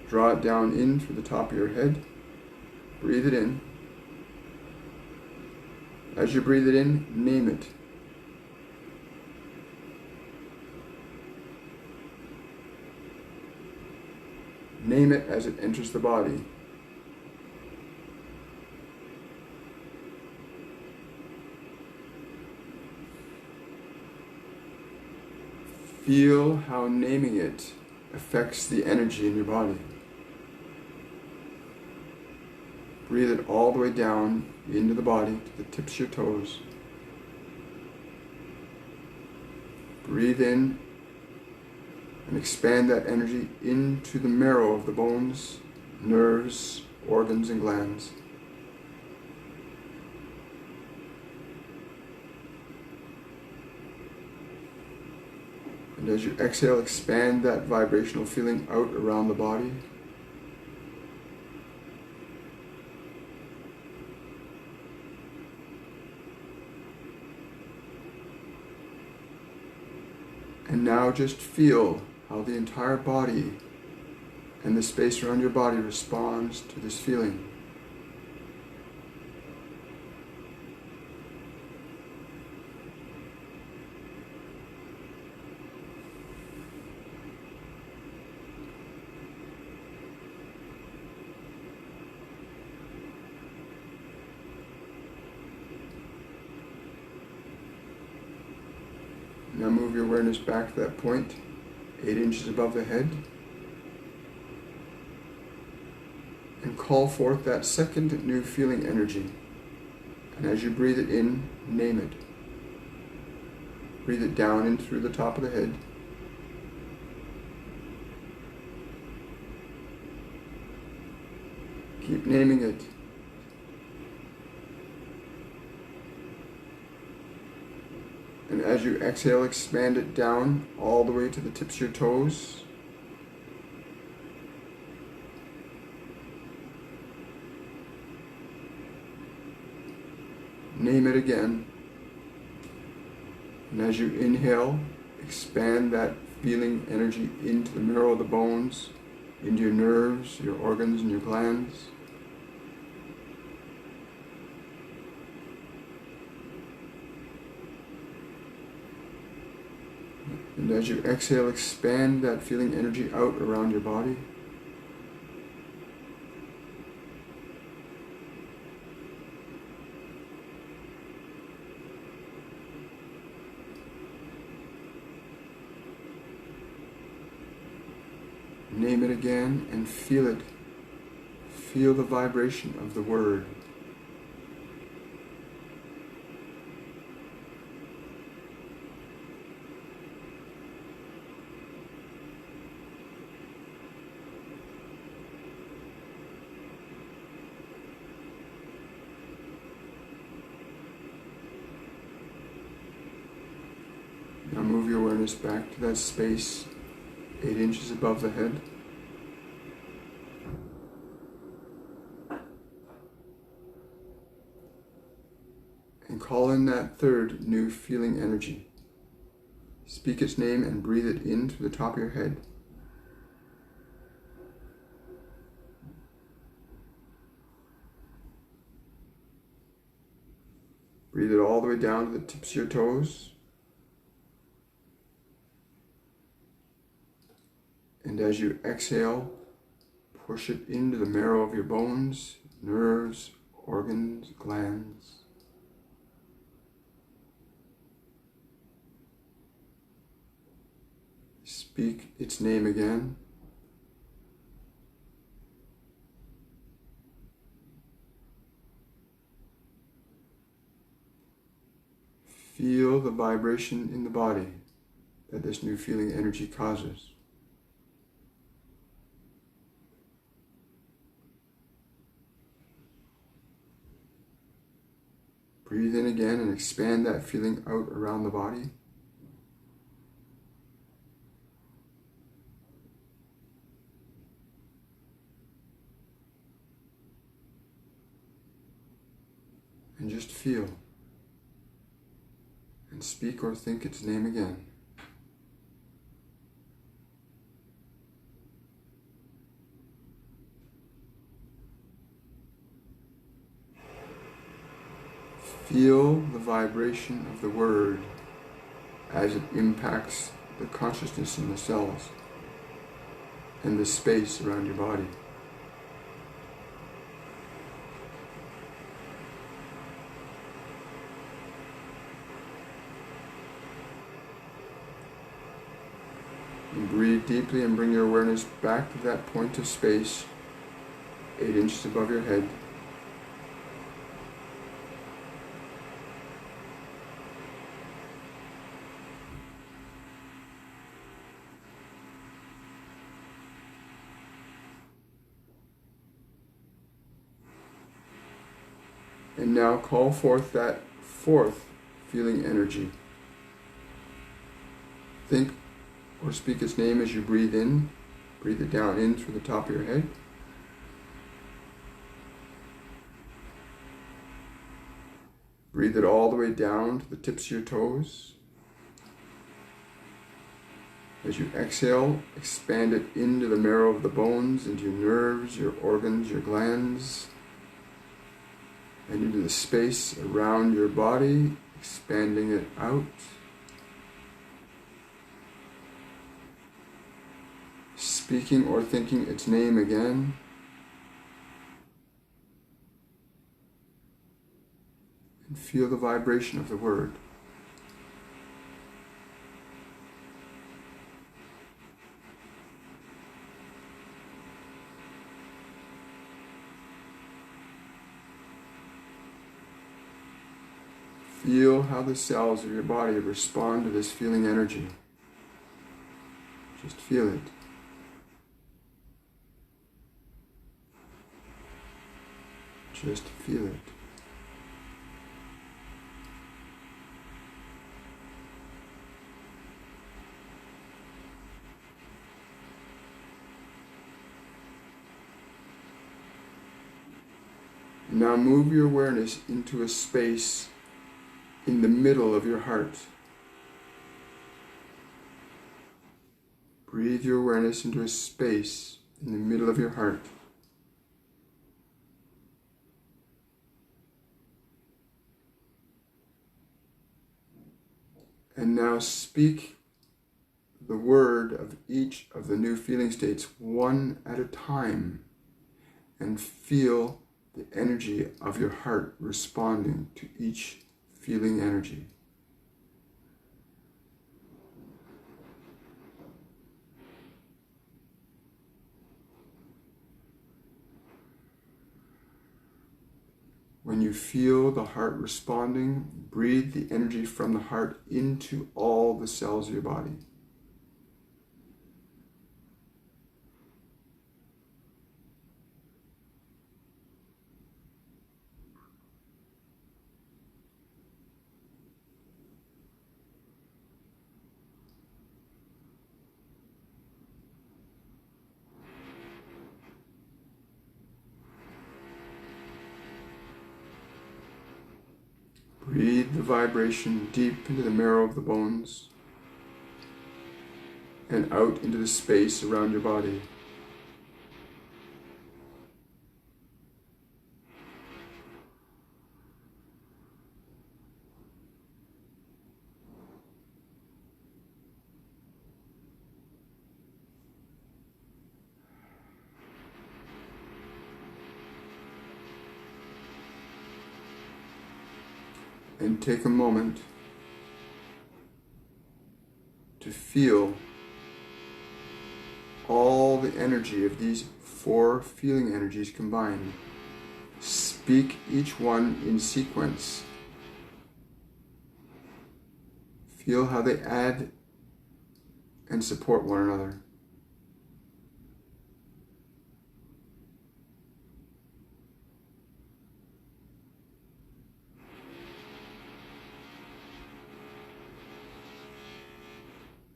S1: Draw it down in through the top of your head. Breathe it in. As you breathe it in, name it. Name it as it enters the body. Feel how naming it affects the energy in your body. Breathe it all the way down into the body, to the tips of your toes. Breathe in and expand that energy into the marrow of the bones, nerves, organs, and glands. And as you exhale, expand that vibrational feeling out around the body. And now just feel how the entire body and the space around your body responds to this feeling. Now move your awareness back to that point, 8 inches above the head. And call forth that second new feeling energy. And as you breathe it in, name it. Breathe it down in through the top of the head. Keep naming it. And as you exhale, expand it down all the way to the tips of your toes. Name it again. And as you inhale, expand that feeling energy into the marrow of the bones, into your nerves, your organs, and your glands. And as you exhale, expand that feeling energy out around your body. Name it again and feel it. Feel the vibration of the word. Now move your awareness back to that space 8 inches above the head. And call in that third new feeling energy. Speak its name and breathe it in through the top of your head. Breathe it all the way down to the tips of your toes. And as you exhale, push it into the marrow of your bones, nerves, organs, glands. Speak its name again. Feel the vibration in the body that this new feeling energy causes. Breathe in again and expand that feeling out around the body. And just feel. And speak or think its name again. Feel the vibration of the word as it impacts the consciousness in the cells and the space around your body. And breathe deeply and bring your awareness back to that point of space 8 inches above your head. And now call forth that fourth feeling energy. Think or speak its name as you breathe in. Breathe it down in through the top of your head. Breathe it all the way down to the tips of your toes. As you exhale, expand it into the marrow of the bones, into your nerves, your organs, your glands, and into the space around your body, expanding it out. Speaking or thinking its name again. And feel the vibration of the word. feel how the cells of your body respond to this feeling energy. Just feel it. Just feel it. Now move your awareness into a space in the middle of your heart. Breathe your awareness into a space in the middle of your heart. And now speak the word of each of the new feeling states one at a time, and feel the energy of your heart responding to each feeling energy. When you feel the heart responding, breathe the energy from the heart into all the cells of your body. Breathe the vibration deep into the marrow of the bones and out into the space around your body. And take a moment to feel all the energy of these 4 feeling energies combined. Speak each one in sequence. Feel how they add and support one another.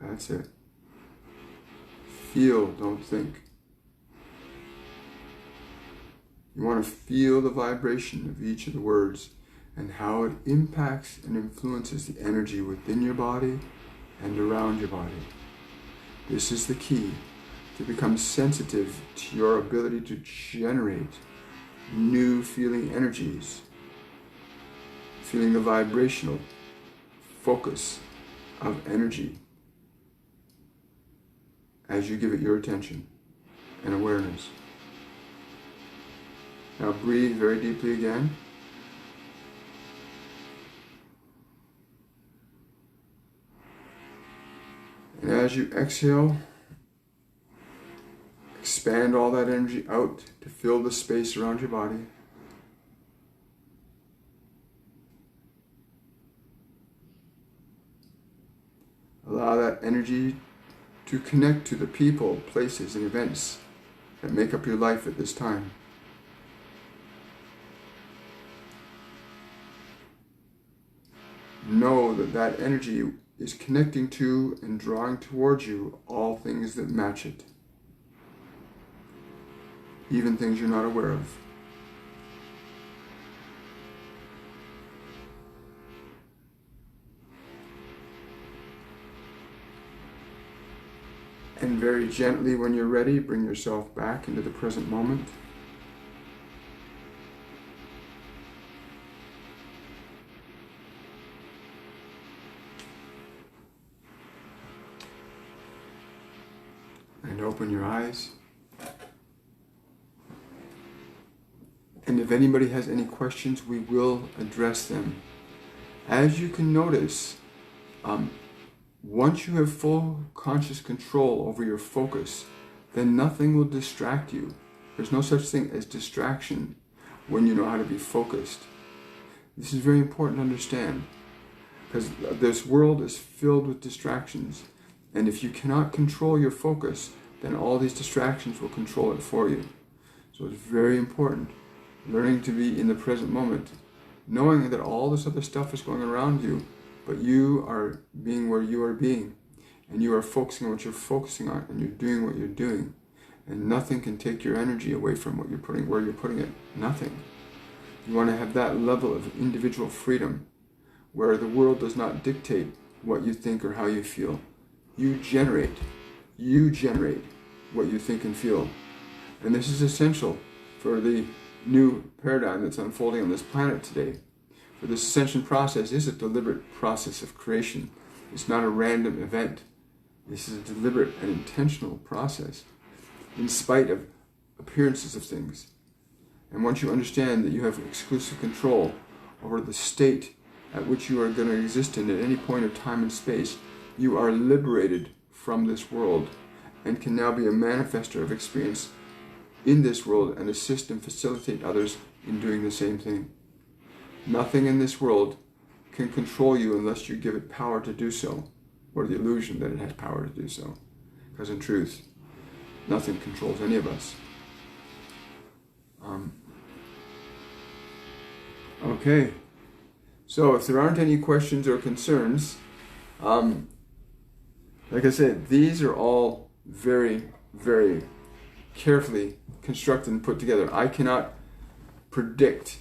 S1: That's it. Feel, don't think. You want to feel the vibration of each of the words and how it impacts and influences the energy within your body and around your body. This is the key to become sensitive to your ability to generate new feeling energies. Feeling the vibrational focus of energy as you give it your attention and awareness. Now breathe very deeply again. And as you exhale, expand all that energy out to fill the space around your body. Allow that energy to connect to the people, places, and events that make up your life at this time. Know that that energy is connecting to and drawing towards you all things that match it, even things you're not aware of. And very gently, when you're ready, bring yourself back into the present moment. And open your eyes. And if anybody has any questions, we will address them. As you can notice, once you have full conscious control over your focus, then nothing will distract you. There's no such thing as distraction when you know how to be focused. This is very important to understand. Because this world is filled with distractions. And if you cannot control your focus, then all these distractions will control it for you. So it's very important, learning to be in the present moment, knowing that all this other stuff is going around you, but you are being where you are being, and you are focusing on what you're focusing on, and you're doing what you're doing. And nothing can take your energy away from what you're putting, where you're putting it. Nothing. You want to have that level of individual freedom, where the world does not dictate what you think or how you feel. You generate what you think and feel. And this is essential for the new paradigm that's unfolding on this planet today. For this ascension process is a deliberate process of creation. It's not a random event. This is a deliberate and intentional process, in spite of appearances of things. And once you understand that you have exclusive control over the state at which you are going to exist in at any point of time and space, you are liberated from this world and can now be a manifester of experience in this world and assist and facilitate others in doing the same thing. Nothing in this world can control you unless you give it power to do so, or the illusion that it has power to do so. Because in truth, nothing controls any of us. Okay, so if there aren't any questions or concerns, like I said, these are all very, very carefully constructed and put together. I cannot predict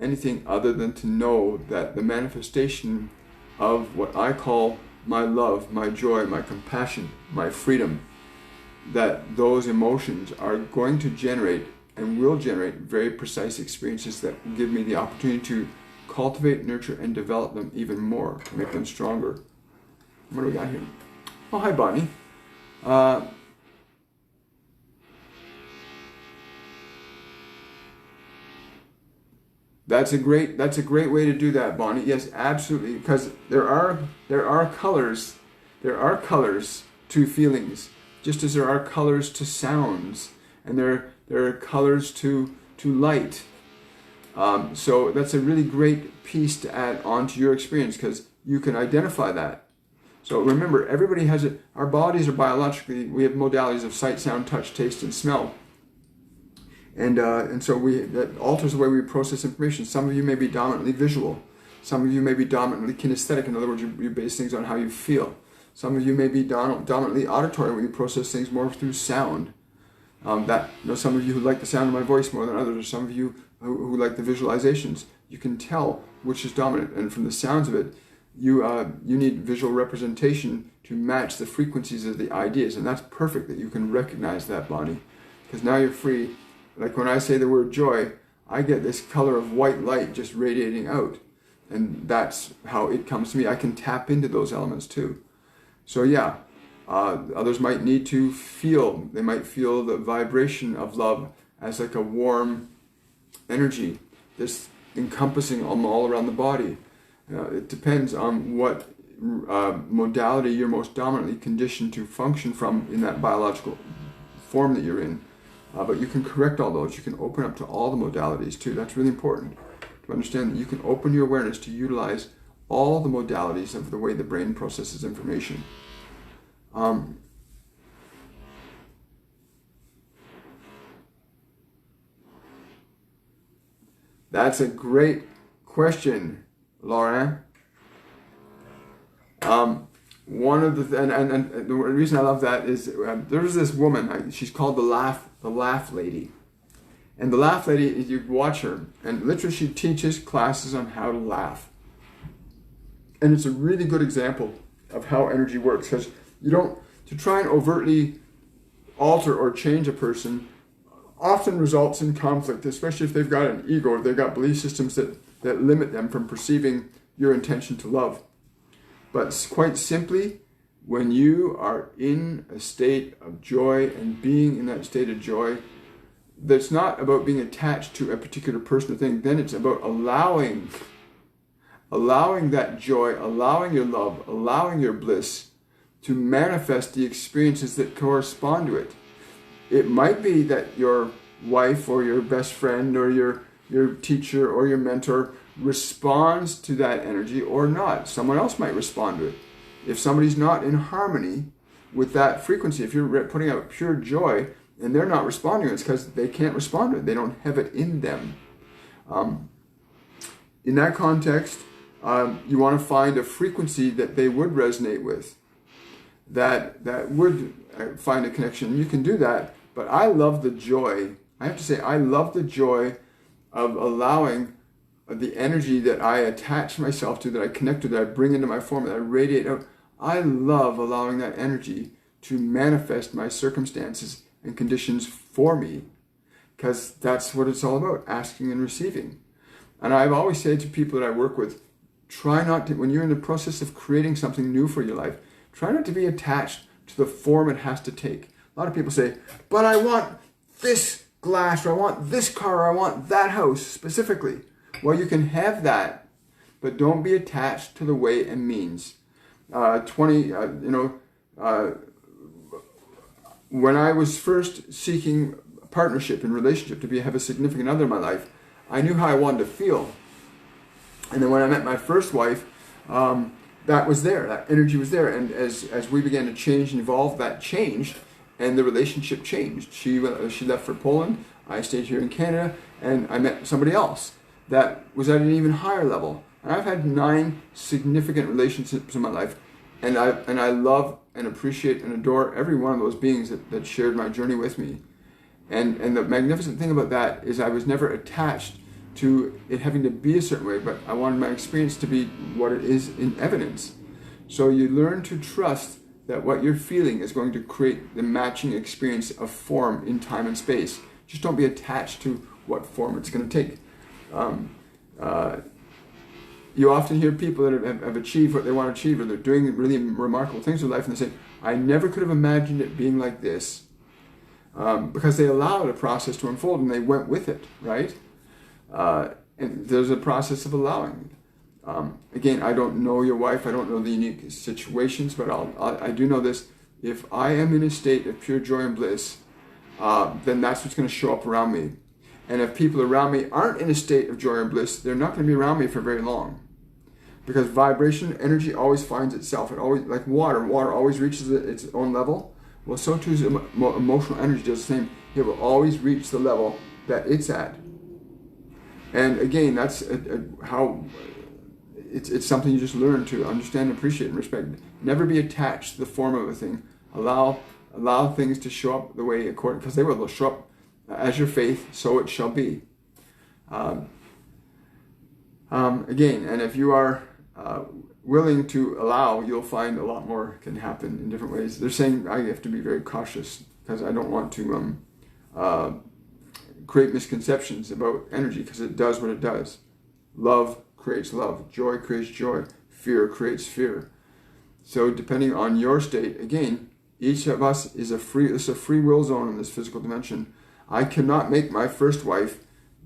S1: anything other than to know that the manifestation of what I call my love, my joy, my compassion, my freedom, that those emotions are going to generate and will generate very precise experiences that will give me the opportunity to cultivate, nurture, and develop them even more, to make them stronger. What do we got here? Oh, hi, Bonnie. That's a great way to do that, Bonnie. Yes, absolutely, because there are colors to feelings, just as there are colors to sounds, and there are colors to light. So that's a really great piece to add on to your experience, because you can identify that. So remember, everybody has it. Our bodies are biologically, we have modalities of sight, sound, touch, taste, and smell. And so that alters the way we process information. Some of you may be dominantly visual. Some of you may be dominantly kinesthetic. In other words, you base things on how you feel. Some of you may be dominantly auditory, where you process things more through sound. Some of you who like the sound of my voice more than others, or some of you who like the visualizations. You can tell which is dominant, and from the sounds of it, you need visual representation to match the frequencies of the ideas, and that's perfect that you can recognize that, Bonnie, because now you're free. Like when I say the word joy, I get this color of white light just radiating out, and that's how it comes to me. I can tap into those elements too. So yeah, others might need to feel, they might feel the vibration of love as like a warm energy, this encompassing all around the body. It depends on what modality you're most dominantly conditioned to function from in that biological form that you're in. But you can correct all those. You can open up to all the modalities too. That's really important to understand, that you can open your awareness to utilize all the modalities of the way the brain processes information. That's a great question, Laurent. One of the and the reason I love that is there's this woman. She's called the Laugh Lady, and the Laugh Lady, you watch her, and literally she teaches classes on how to laugh, and it's a really good example of how energy works, because you don't, to try and overtly alter or change a person often results in conflict, especially if they've got an ego, or they've got belief systems that limit them from perceiving your intention to love. But quite simply, when you are in a state of joy and being in that state of joy, that's not about being attached to a particular person or thing. Then it's about allowing that joy, allowing your love, allowing your bliss to manifest the experiences that correspond to it. It might be that your wife or your best friend or your teacher or your mentor responds to that energy or not. Someone else might respond to it. If somebody's not in harmony with that frequency, if you're putting out pure joy and they're not responding, it's because they can't respond to it. They don't have it in them. In that context, you want to find a frequency that they would resonate with, that would find a connection. You can do that, but I love the joy. I have to say, I love the joy of allowing the energy that I attach myself to, that I connect to, that I bring into my form, that I radiate out. I love allowing that energy to manifest my circumstances and conditions for me, because that's what it's all about, asking and receiving. And I've always said to people that I work with, try not to, when you're in the process of creating something new for your life, try not to be attached to the form it has to take. A lot of people say, but I want this glass, or I want this car, or I want that house specifically. Well, you can have that, but don't be attached to the way and means. When I was first seeking partnership and relationship to have a significant other in my life, I knew how I wanted to feel. And then when I met my first wife, that was there, that energy was there. And as we began to change and evolve, that changed, and the relationship changed. She left for Poland, I stayed here in Canada, and I met somebody else that was at an even higher level. And I've had 9 significant relationships in my life, and I love and appreciate and adore every one of those beings that shared my journey with me. And the magnificent thing about that is I was never attached to it having to be a certain way, but I wanted my experience to be what it is in evidence. So you learn to trust that what you're feeling is going to create the matching experience of form in time and space. Just don't be attached to what form it's going to take. You often hear people that have achieved what they want to achieve, or they're doing really remarkable things in life, and they say, I never could have imagined it being like this, because they allowed a process to unfold and they went with it, right? And there's a process of allowing. Again, I don't know your wife, I don't know the unique situations, but I do know this: if I am in a state of pure joy and bliss, then that's what's going to show up around me. And if people around me aren't in a state of joy and bliss, they're not going to be around me for very long. Because vibration, energy always finds itself. It always, like water always reaches its own level. Well, so too is emotional energy does the same. It will always reach the level that it's at. And again, that's how it's something you just learn to understand, appreciate, and respect. Never be attached to the form of a thing. Allow things to show up the way according, because they'll show up as your faith, so it shall be. Again, and if you are willing to allow, you'll find a lot more can happen in different ways. They're saying I have to be very cautious because I don't want to create misconceptions about energy, because it does what it does. Love creates love. Joy creates joy. Fear creates fear. So depending on your state, again, each of us is it's a free will zone in this physical dimension. I cannot make my first wife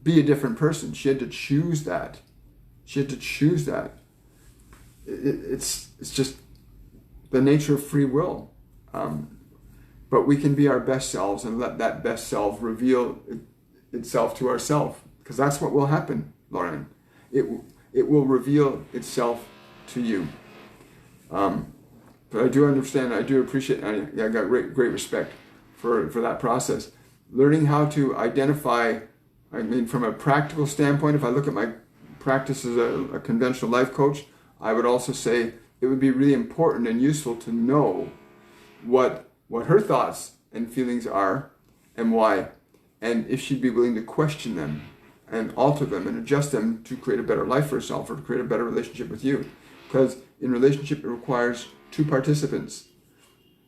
S1: be a different person. She had to choose that. It's just the nature of free will. But we can be our best selves and let that best self reveal itself to ourselves, because that's what will happen, Lauren. It will reveal itself to you. But I do understand, I do appreciate, I got great respect for that process. Learning how to identify, I mean, from a practical standpoint, if I look at my practice as a conventional life coach, I would also say it would be really important and useful to know what her thoughts and feelings are and why, and if she'd be willing to question them and alter them and adjust them to create a better life for herself or to create a better relationship with you. Because in relationship, it requires 2 participants.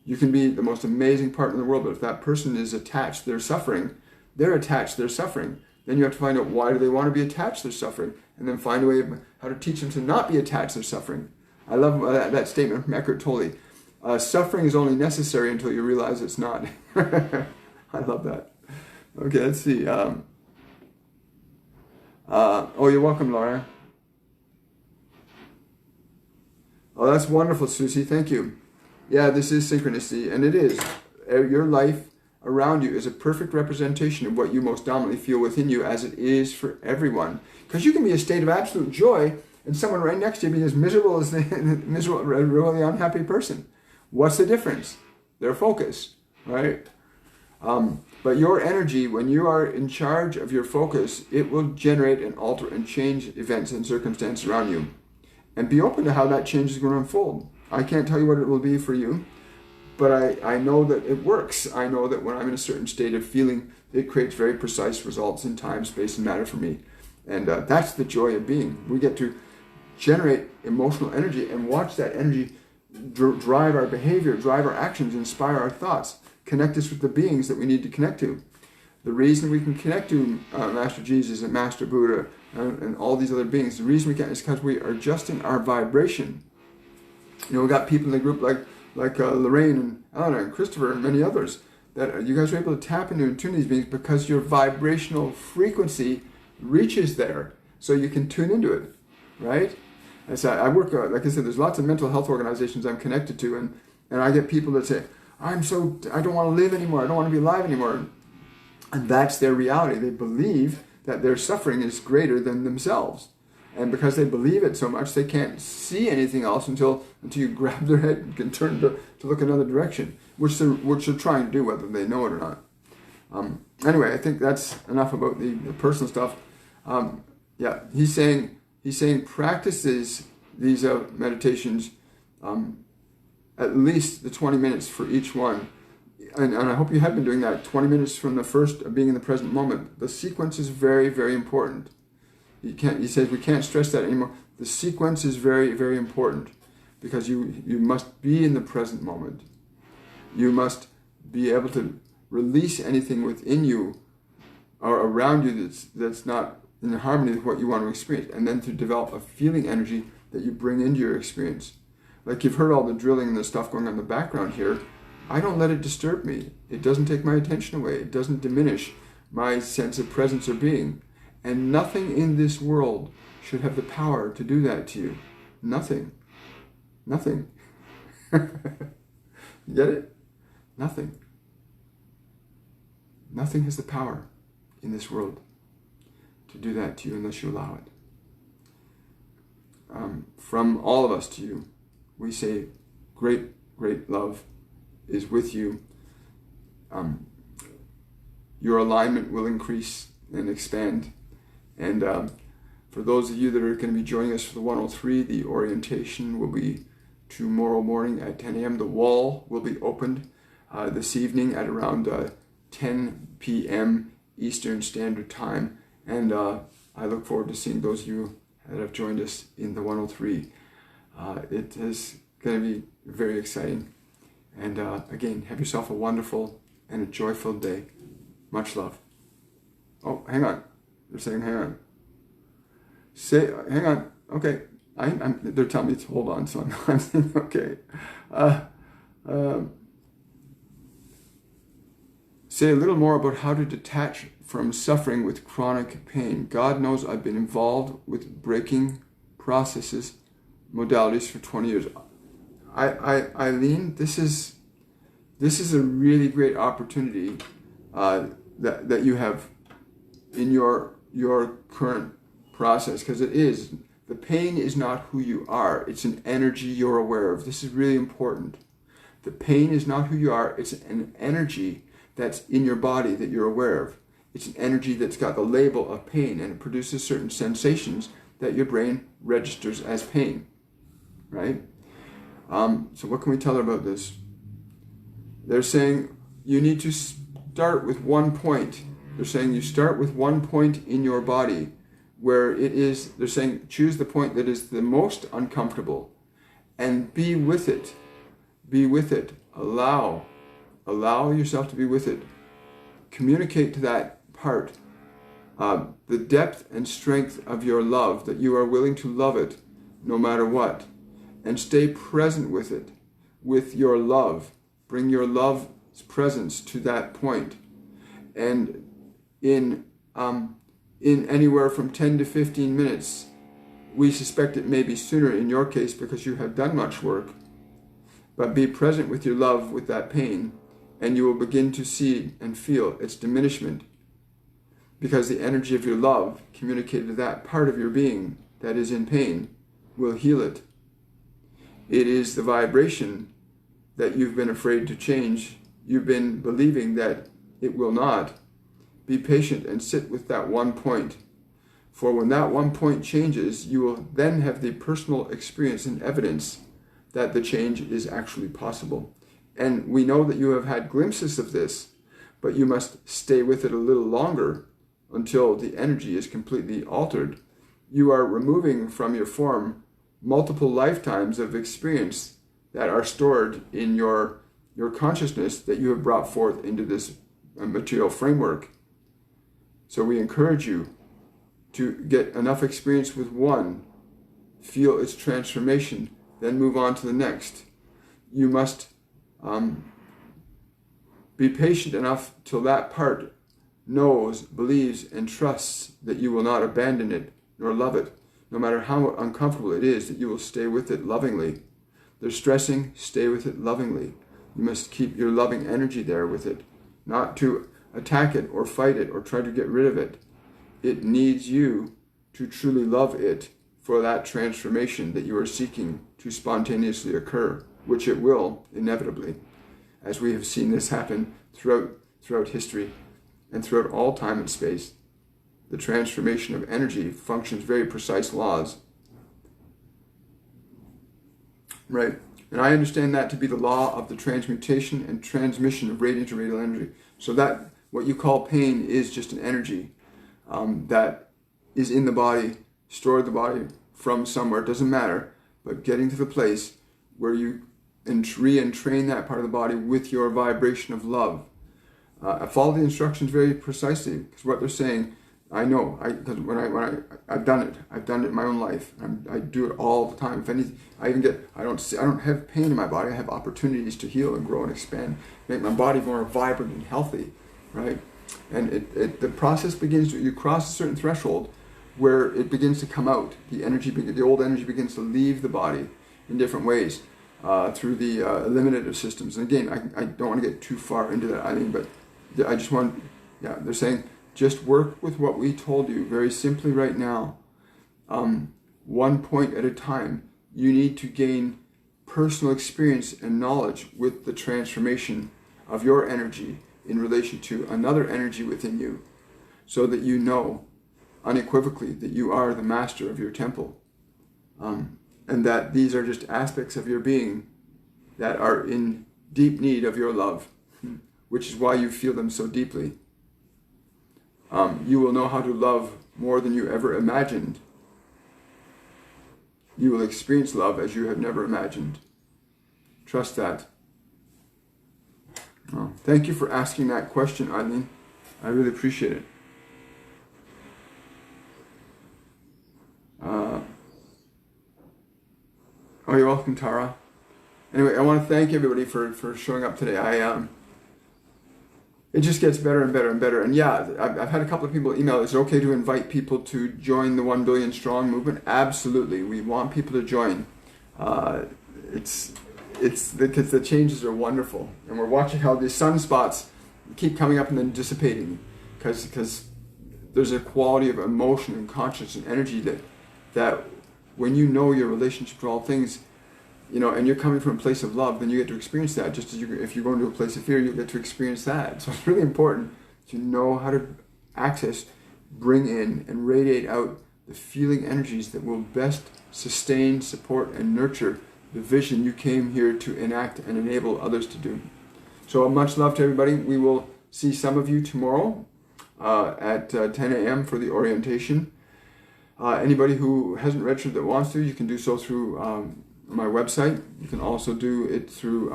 S1: You can be the most amazing partner in the world, but if that person is attached to their suffering, they're attached to their suffering. Then you have to find out, why do they want to be attached to their suffering? And then find a way of how to teach them to not be attached to their suffering. I love that statement from Eckhart Tolle. Suffering is only necessary until you realize it's not. I love that. Okay, let's see. Oh, you're welcome, Laura. Oh, that's wonderful, Susie. Thank you. Yeah, this is synchronicity, and it is. Your life around you is a perfect representation of what you most dominantly feel within you, as it is for everyone. Because you can be a state of absolute joy and someone right next to you be as miserable as the miserable, really unhappy person. What's the difference? Their focus, right? But your energy, when you are in charge of your focus, it will generate and alter and change events and circumstances around you. And be open to how that change is going to unfold. I can't tell you what it will be for you, but I know that it works. I know that when I'm in a certain state of feeling, it creates very precise results in time, space, and matter for me. And that's the joy of being. We get to generate emotional energy and watch that energy drive our behavior, drive our actions, inspire our thoughts, connect us with the beings that we need to connect to. The reason we can connect to Master Jesus and Master Buddha and all these other beings, the reason we can is because we are adjusting our vibration. You know, we got people in the group like Lorraine and Eleanor and Christopher and many others that you guys are able to tap into and tune these beings because your vibrational frequency reaches there, so you can tune into it, right? And so I work, like I said, there's lots of mental health organizations I'm connected to, and I get people that say, I don't want to live anymore, I don't want to be alive anymore. And that's their reality. They believe that their suffering is greater than themselves. And because they believe it so much, they can't see anything else until you grab their head and can turn to look another direction, which they're trying to do, whether they know it or not. Anyway, I think that's enough about the personal stuff. Yeah, he's saying practices these meditations at least the 20 minutes for each one. And I hope you have been doing that. 20 minutes from the first, being in the present moment. The sequence is very, very important. He says we can't stress that anymore. The sequence is very, very important because you must be in the present moment. You must be able to release anything within you or around you that's not in harmony with what you want to experience, and then to develop a feeling energy that you bring into your experience. Like you've heard all the drilling and the stuff going on in the background here. I don't let it disturb me. It doesn't take my attention away. It doesn't diminish my sense of presence or being. And nothing in this world should have the power to do that to you. Nothing. Nothing. Get it? Nothing. Nothing has the power in this world to do that to you unless you allow it. From all of us to you, we say great, great love is with you. Your alignment will increase and expand. And for those of you that are going to be joining us for the 103, the orientation will be tomorrow morning at 10 a.m. The wall will be opened this evening at around 10 p.m. Eastern Standard Time. And I look forward to seeing those of you that have joined us in the 103. It is going to be very exciting. And again, have yourself a wonderful and a joyful day. Much love. Oh, hang on. They're saying hang on. Hang on. Okay. They're telling me to hold on, so I'm saying okay. Say a little more about how to detach from suffering with chronic pain. God knows I've been involved with breaking processes, modalities for 20 years. Eileen, this is a really great opportunity that you have in your current process, because it is. The pain is not who you are. It's an energy you're aware of. This is really important. The pain is not who you are. It's an energy that's in your body that you're aware of. It's an energy that's got the label of pain, and it produces certain sensations that your brain registers as pain, right? So what can we tell her about this? They're saying you need to start with one point. They're saying you start with one point in your body where it is, they're saying choose the point that is the most uncomfortable and be with it. Be with it. Allow yourself to be with it. Communicate to that part the depth and strength of your love, that you are willing to love it no matter what, and stay present with it, with your love. Bring your love's presence to that point. And in anywhere from 10 to 15 minutes, we suspect it may be sooner in your case because you have done much work, but be present with your love with that pain, and you will begin to see and feel its diminishment, because the energy of your love communicated to that part of your being that is in pain will heal it. It is the vibration that you've been afraid to change. You've been believing that it will not. Be patient and sit with that one point. For when that one point changes, you will then have the personal experience and evidence that the change is actually possible. And we know that you have had glimpses of this, but you must stay with it a little longer until the energy is completely altered. You are removing from your form multiple lifetimes of experience that are stored in your consciousness that you have brought forth into this material framework. So we encourage you to get enough experience with one, feel its transformation, then move on to the next. You must be patient enough till that part knows, believes, and trusts that you will not abandon it nor love it, no matter how uncomfortable it is, that you will stay with it lovingly. They're stressing, stay with it lovingly. You must keep your loving energy there with it, not to attack it or fight it or try to get rid of it. It needs you to truly love it for that transformation that you are seeking to spontaneously occur, which it will inevitably, as we have seen this happen throughout history and throughout all time and space. The transformation of energy functions very precise laws. Right? And I understand that to be the law of the transmutation and transmission of radiant to radial energy. So that what you call pain is just an energy that is in the body, stored the body from somewhere. It doesn't matter. But getting to the place where you re-entrain that part of the body with your vibration of love. Follow the instructions very precisely, because what they're saying, I know, because I've done it. I've done it in my own life. I do it all the time. If anything, I don't have pain in my body. I have opportunities to heal and grow and expand, make my body more vibrant and healthy, right? And the process begins. You cross a certain threshold where it begins to come out. The old energy begins to leave the body in different ways through the eliminative systems. And again, I don't want to get too far into that, Eileen, but I just want, they're saying, just work with what we told you very simply right now. One point at a time. You need to gain personal experience and knowledge with the transformation of your energy in relation to another energy within you, so that you know unequivocally that you are the master of your temple, and that these are just aspects of your being that are in deep need of your love, which is why you feel them so deeply. You will know how to love more than you ever imagined. You will experience love as you have never imagined. Trust that. Oh, thank you for asking that question, Eileen. I really appreciate it. Oh, you're welcome, Tara. Anyway, I want to thank everybody for showing up today. It just gets better and better and better. And yeah, I've had a couple of people email, is it okay to invite people to join the 1 Billion Strong movement? Absolutely. We want people to join. It's because the changes are wonderful. And we're watching how the sunspots keep coming up and then dissipating. Because there's a quality of emotion and consciousness and energy that when you know your relationship to all things, and you're coming from a place of love, then you get to experience that. Just as if you're going to a place of fear, you'll get to experience that. So it's really important to know how to access, bring in, and radiate out the feeling energies that will best sustain, support, and nurture the vision you came here to enact and enable others to do. So much love to everybody. We will see some of you tomorrow at 10 a.m. for the orientation. Anybody who hasn't registered that wants to, you can do so through my website. You can also do it through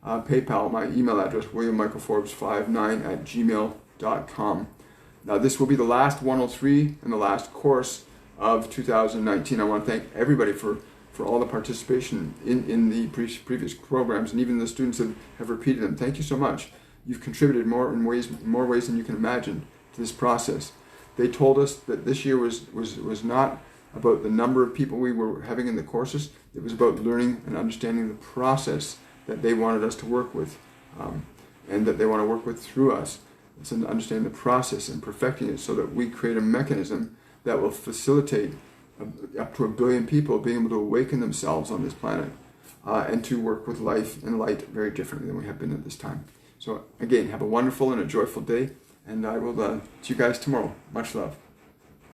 S1: PayPal. My email address, williammichaelforbes59@gmail.com. Now this will be the last 103 and the last course of 2019. I want to thank everybody for all the participation in the previous programs, and even the students that have repeated them. Thank you so much. You've contributed more ways than you can imagine to this process. They told us that this year was not about the number of people we were having in the courses. It was about learning and understanding the process that they wanted us to work with. and that they want to work with through us. It's to understand the process and perfecting it so that we create a mechanism that will facilitate up to 1 billion people being able to awaken themselves on this planet and to work with life and light very differently than we have been at this time. So again, have a wonderful and a joyful day, and I will see you guys tomorrow. Much love.